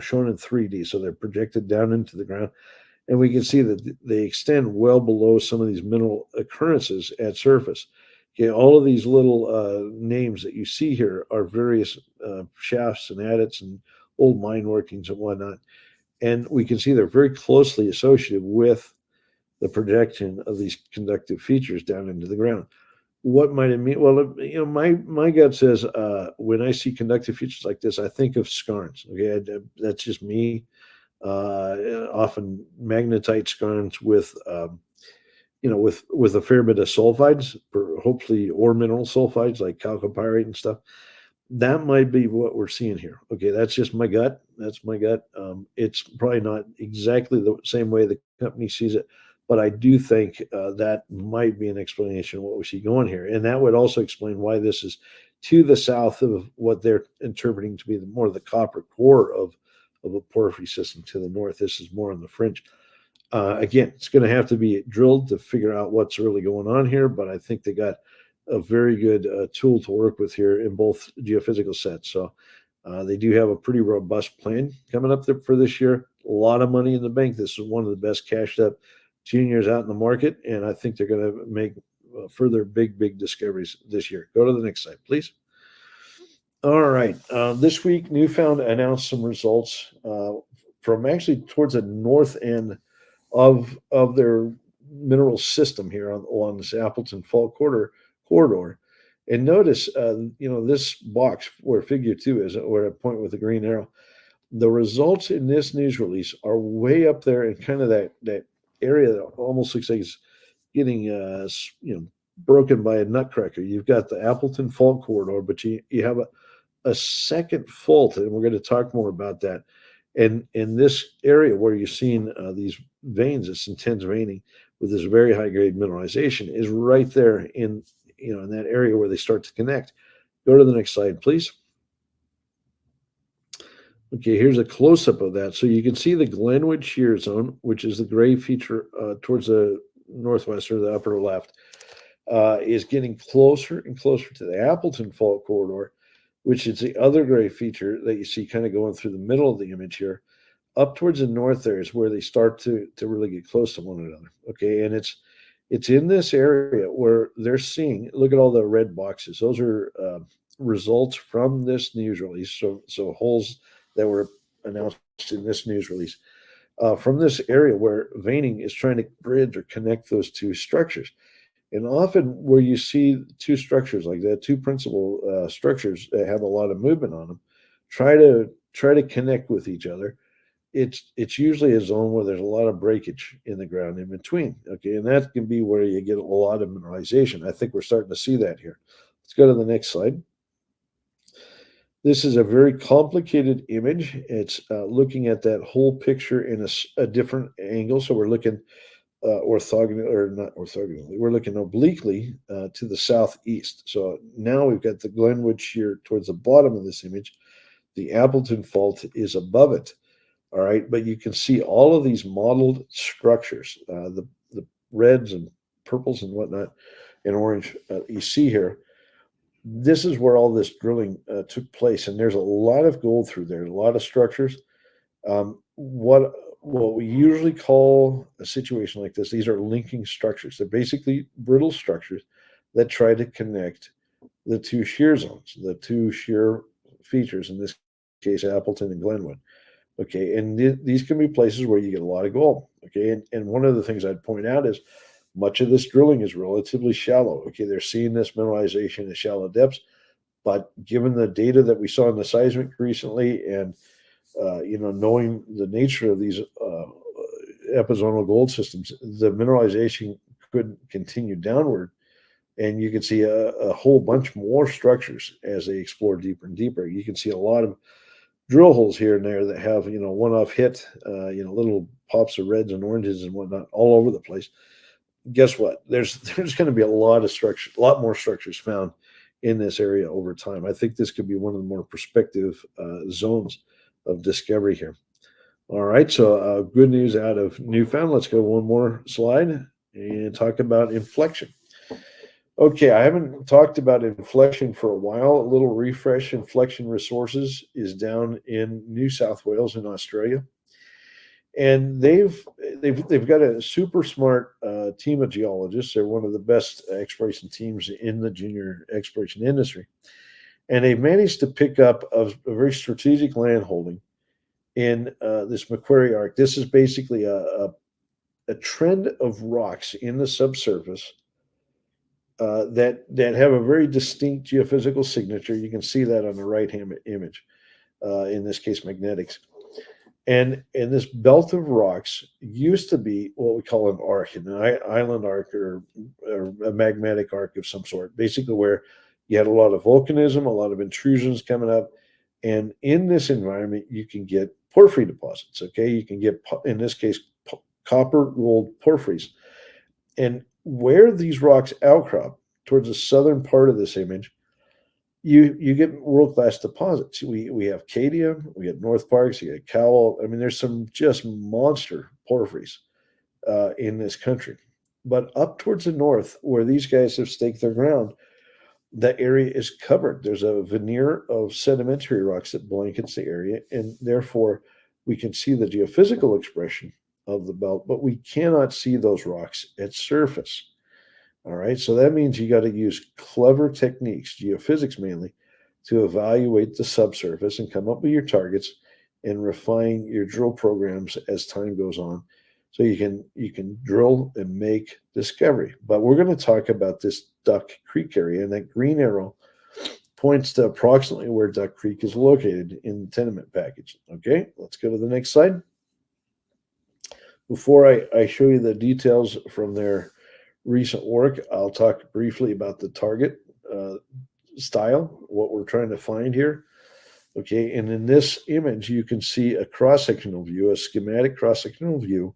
shown in 3D. So they're projected down into the ground. And we can see that they extend well below some of these mineral occurrences at surface. Okay, all of these little names that you see here are various shafts and adits and old mine workings and whatnot. And we can see they're very closely associated with the projection of these conductive features down into the ground. What might it mean? Well, my gut says when I see conductive features like this, I think of skarns. Okay, that's just me. Often magnetite skarns with with a fair bit of sulfides, hopefully ore mineral sulfides like chalcopyrite and stuff. That might be what we're seeing here. Okay, that's just my gut. That's my gut. It's probably not exactly the same way the company sees it, But I do think that might be an explanation of what we see going here. And that would also explain why this is to the south of what they're interpreting to be more of the copper core of a porphyry system. To the north, this is more on the fringe. Again, it's going to have to be drilled to figure out what's really going on here, but I think they got a very good tool to work with here in both geophysical sets. So they do have a pretty robust plan coming up for this year. A lot of money in the bank. This is one of the best cashed up juniors out in the market, and I think they're going to make further big discoveries this year. Go to the next slide, please. All right. This week, Newfound announced some results from actually towards the north end of their mineral system here along this Appleton Fault corridor. And notice, this box where figure 2 is, where I point with the green arrow, the results in this news release are way up there in kind of that area that almost looks like it's getting, broken by a nutcracker. You've got the Appleton Fault corridor, but you have a second fault, and we're going to talk more about that. And in this area where you're seeing these veins, this intense veining with this very high grade mineralization, is right there in that area where they start to connect. Go to the next slide, please. Okay, here's a close-up of that. So you can see the Glenwood Shear Zone, which is the gray feature towards the northwest or the upper left, is getting closer and closer to the Appleton Fault corridor, which is the other gray feature that you see kind of going through the middle of the image here. Up towards the north there is where they start to really get close to one another. Okay, and it's in this area where they're seeing, look at all the red boxes. Those are results from this news release. So holes that were announced in this news release from this area where veining is trying to bridge or connect those two structures. And often where you see two structures like that, two principal structures that have a lot of movement on them, try to connect with each other. It's usually a zone where there's a lot of breakage in the ground in between. Okay, and that can be where you get a lot of mineralization. I think we're starting to see that here. Let's go to the next slide. This is a very complicated image. It's looking at that whole picture in a different angle. So we're looking orthogonally, or not orthogonally, we're looking obliquely to the southeast. So now we've got the Glenwood Shear towards the bottom of this image. The Appleton Fault is above it. All right, but you can see all of these modeled structures, the reds and purples and whatnot, and orange you see here. This is where all this drilling took place, and there's a lot of gold through there, a lot of structures. What we usually call a situation like this, these are linking structures. They're basically brittle structures that try to connect the two shear zones, the two shear features, in this case, Appleton and Glenwood. Okay, and these can be places where you get a lot of gold. Okay, and one of the things I'd point out is much of this drilling is relatively shallow. Okay, they're seeing this mineralization at shallow depths, but given the data that we saw in the seismic recently, and knowing the nature of these epizonal gold systems, the mineralization could continue downward, and you can see a whole bunch more structures as they explore deeper and deeper. You can see a lot of drill holes here and there that have one-off hit, little pops of reds and oranges and whatnot all over the place. Guess what? There's going to be a lot more structures found in this area over time. I think this could be one of the more prospective zones of discovery here. All right, so good news out of Newfound. Let's go one more slide and talk about inflection. Okay, I haven't talked about inflection for a while. A little refresh. Inflection Resources is down in New South Wales in Australia, and they've got a super smart team of geologists. They're one of the best exploration teams in the junior exploration industry, and they've managed to pick up a very strategic land holding in this Macquarie Arc. This is basically a trend of rocks in the subsurface that have a very distinct geophysical signature. You can see that on the right-hand image, in this case, magnetics. And this belt of rocks used to be what we call an arc, an island arc or a magmatic arc of some sort, basically where you had a lot of volcanism, a lot of intrusions coming up. And in this environment, you can get porphyry deposits, okay? You can get, in this case, copper gold porphyries. And where these rocks outcrop towards the southern part of this image, you get world-class deposits. We have Cadia, we get North Parks, you get Cowell. I mean, there's some just monster porphyries in this country. But up towards the north, where these guys have staked their ground, that area is covered. There's a veneer of sedimentary rocks that blankets the area, and therefore we can see the geophysical expression of the belt, but we cannot see those rocks at surface. All right, so that means you got to use clever techniques, geophysics mainly, to evaluate the subsurface and come up with your targets and refine your drill programs as time goes on. So you can drill and make discovery. But we're going to talk about this Duck Creek area, and that green arrow points to approximately where Duck Creek is located in the tenement package. Okay, let's go to the next slide. Before I show you the details from their recent work, I'll talk briefly about the target style, what we're trying to find here. Okay, and in this image, you can see a cross-sectional view, a schematic cross-sectional view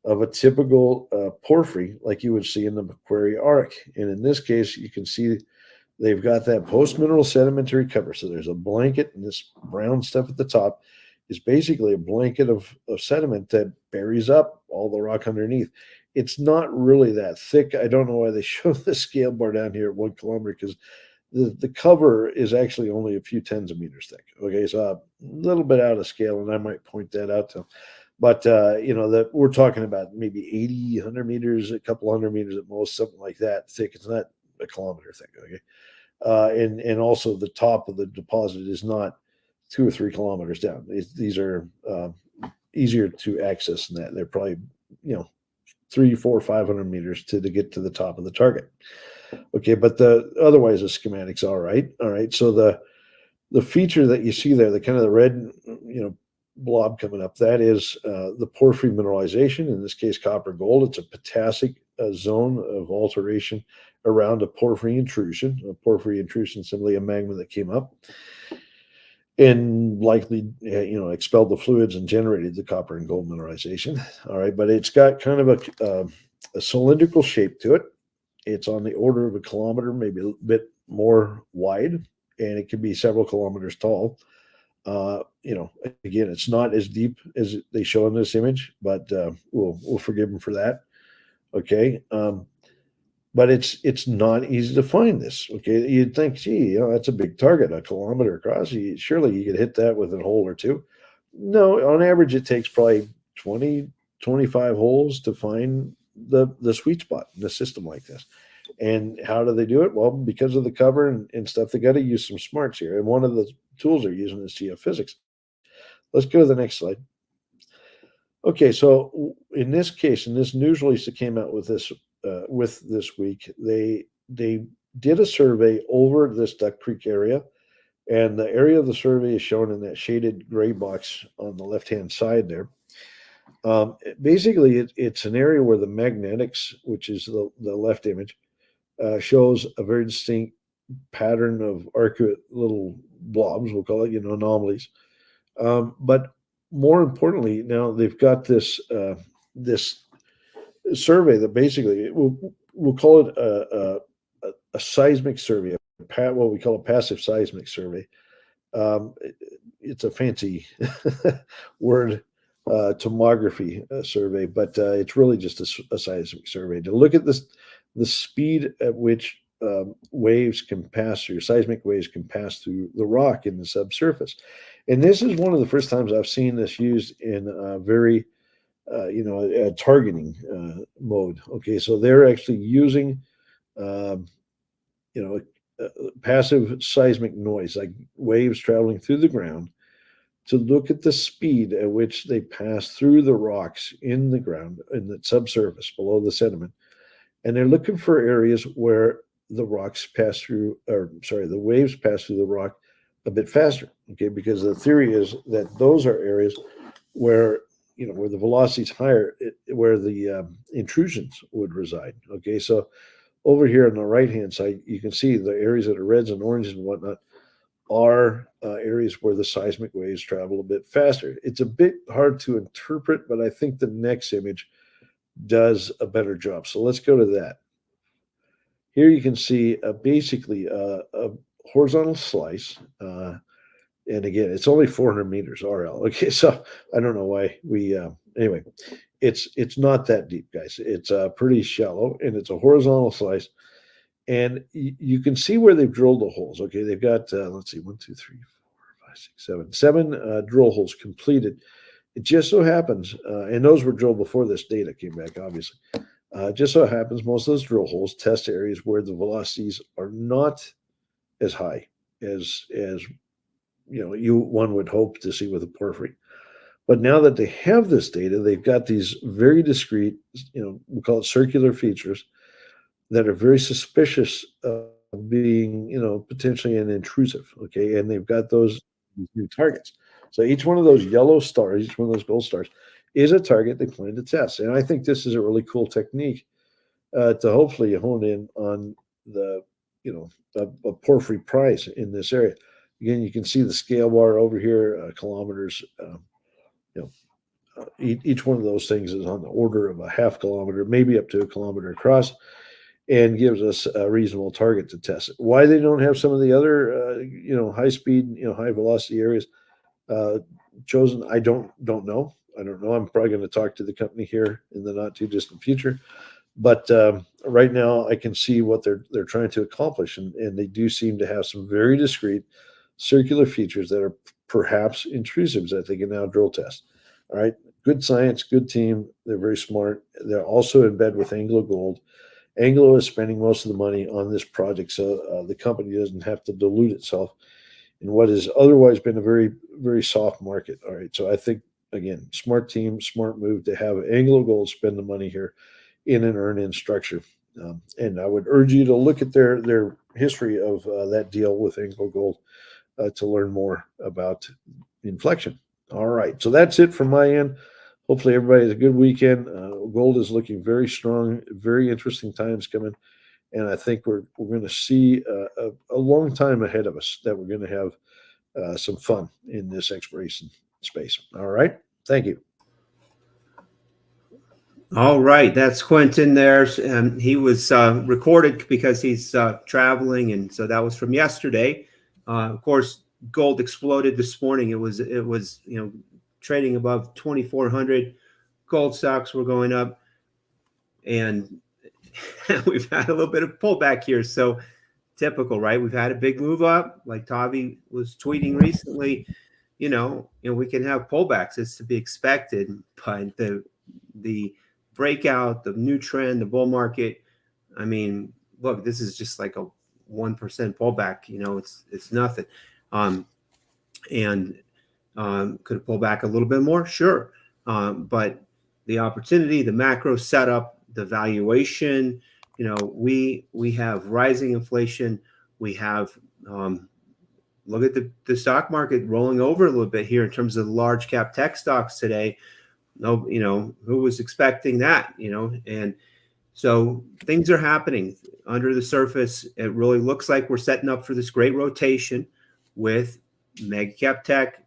of a typical porphyry like you would see in the Macquarie Arc. And in this case, you can see they've got that post-mineral sedimentary cover. So there's a blanket, and this brown stuff at the top is basically a blanket of sediment that buries up all the rock underneath. It's not really that thick. I don't know why they show the scale bar down here at 1 kilometer, because the cover is actually only a few tens of meters thick. Okay, so a little bit out of scale, and I might point that out to them. But, that we're talking about maybe 80, 100 meters, a couple hundred meters at most, something like that thick. It's not a kilometer thick, okay? And also the top of the deposit is not 2 or 3 kilometers down. These are easier to access than that. They're probably, 3, 4, 500 meters to get to the top of the target. Okay, but otherwise the schematic's all right. All right, so the feature that you see there, the kind of the red, blob coming up, that is the porphyry mineralization, in this case copper gold. It's a potassic zone of alteration around a porphyry intrusion. A porphyry intrusion, simply a magma that came up and likely expelled the fluids and generated the copper and gold mineralization. All right, but it's got kind of a cylindrical shape to it. It's on the order of a kilometer, maybe a bit more wide, and it can be several kilometers tall. Again, it's not as deep as they show in this image, but we'll forgive them for that. Okay. But it's not easy to find this. Okay. You'd think, gee, that's a big target, a kilometer across. Surely you could hit that with a hole or two. No, on average, it takes probably 20, 25 holes to find the sweet spot in a system like this. And how do they do it? Well, because of the cover and stuff, they got to use some smarts here. And one of the tools they're using is geophysics. Let's go to the next slide. Okay, so in this case, in this news release that came out with this week, they did a survey over this Duck Creek area, and the area of the survey is shown in that shaded gray box on the left-hand side there. Basically, it's an area where the magnetics, which is the left image, shows a very distinct pattern of arcuate little blobs, we'll call it, anomalies. But more importantly, now they've got this survey that basically we'll call it a seismic survey, what we call a passive seismic survey. It's a fancy word, tomography survey, but it's really just a seismic survey to look at the speed at which waves can pass through, seismic waves can pass through the rock in the subsurface. And this is one of the first times I've seen this used in a very, a targeting mode. Okay, so they're actually using, passive seismic noise, like waves traveling through the ground, to look at the speed at which they pass through the rocks in the ground, in the subsurface below the sediment. And they're looking for areas where the waves pass through the rock a bit faster. Okay, because the theory is that those are areas where where the velocity is higher, where the intrusions would reside. Okay, so over here on the right hand side, you can see the areas that are reds and oranges and whatnot are areas where the seismic waves travel a bit faster. It's a bit hard to interpret, but I think the next image does a better job. So let's go to that. Here you can see basically a horizontal slice. And again, it's only 400 meters RL. Okay, so I don't know why we. Anyway, it's not that deep, guys. It's pretty shallow, and it's a horizontal slice. And you can see where they've drilled the holes. Okay, they've got let's see, 1, 2, 3, 4, 5, 6, 7, 7 drill holes completed. It just so happens, and those were drilled before this data came back, obviously. Just so happens most of those drill holes test areas where the velocities are not as high as one would hope to see with a porphyry. But now that they have this data, they've got these very discrete, we call it circular features that are very suspicious of being, potentially an intrusive. Okay, and they've got those new targets. So each one of those yellow stars, each one of those gold stars, is a target they plan to test. And I think this is a really cool technique to hopefully hone in on the, a porphyry price in this area. Again, you can see the scale bar over here, kilometers. Each one of those things is on the order of a half kilometer, maybe up to a kilometer across, and gives us a reasonable target to test. Why they don't have some of the other, high speed, high velocity areas chosen, I don't know. I don't know. I'm probably going to talk to the company here in the not too distant future. But right now, I can see what they're trying to accomplish, and they do seem to have some very discrete circular features that are perhaps intrusives that they can now drill test. All right, good science, good team. They're very smart. They're also in bed with Anglo Gold. Anglo is spending most of the money on this project, so the company doesn't have to dilute itself in what has otherwise been a very, very soft market. All right, so I think, again, smart team, smart move to have Anglo Gold spend the money here in an earn-in structure. And I would urge you to look at their history of that deal with Anglo Gold to learn more about inflection. All right, so that's it from my end. Hopefully everybody has a good weekend. Gold is looking very strong, very interesting times coming. And I think we're going to see a long time ahead of us that we're going to have some fun in this exploration space. All right, thank you. All right, that's Quentin there. He was recorded because he's traveling, and so that was from yesterday. Of course, gold exploded this morning. It was trading above 2,400. Gold stocks were going up, and we've had a little bit of pullback here. So typical, right? We've had a big move up, like Tavi was tweeting recently. We can have pullbacks. It's to be expected, but the breakout, the new trend, the bull market. I mean, look, this is just like a 1% pullback. It's nothing. Could it pull back a little bit more? Sure. But the opportunity, the macro setup, the valuation, we have rising inflation. We have look at the stock market rolling over a little bit here in terms of the large cap tech stocks today. No, who was expecting that, and so things are happening under the surface. It really looks like we're setting up for this great rotation with mega cap tech,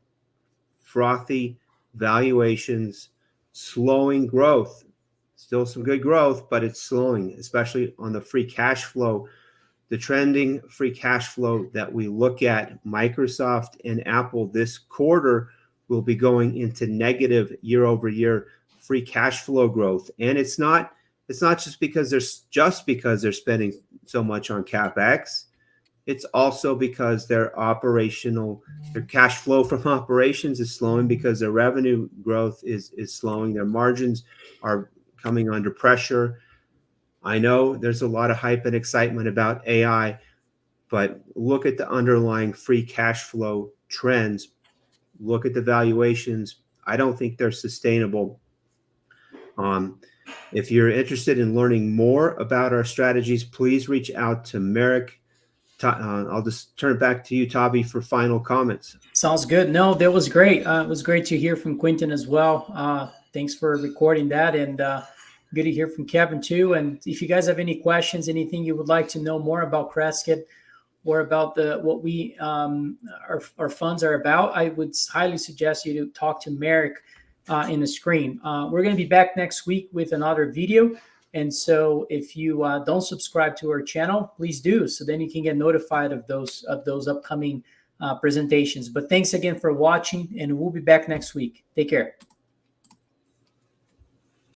frothy valuations, slowing growth, still some good growth, but it's slowing, especially on the free cash flow, the trending free cash flow that we look at. Microsoft and Apple this quarter will be going into negative year over year free cash flow growth. And it's not just because they're spending so much on CapEx. It's also because their cash flow from operations is slowing because their revenue growth is slowing. Their margins are coming under pressure. I know there's a lot of hype and excitement about AI, but look at the underlying free cash flow trends. Look at the valuations. I don't think they're sustainable. If you're interested in learning more about our strategies, please reach out to Merrick. I'll just turn it back to you, Tavi, for final comments. Sounds good. No, that was great. It was great to hear from Quentin as well. Thanks for recording that, and good to hear from Kevin too. And if you guys have any questions, anything you would like to know more about Crescat or about what we our funds are about, I would highly suggest you to talk to Merrick in the screen. We're going to be back next week with another video. And so if you don't subscribe to our channel, please do, so then you can get notified of those upcoming presentations. But thanks again for watching, and we'll be back next week. Take care.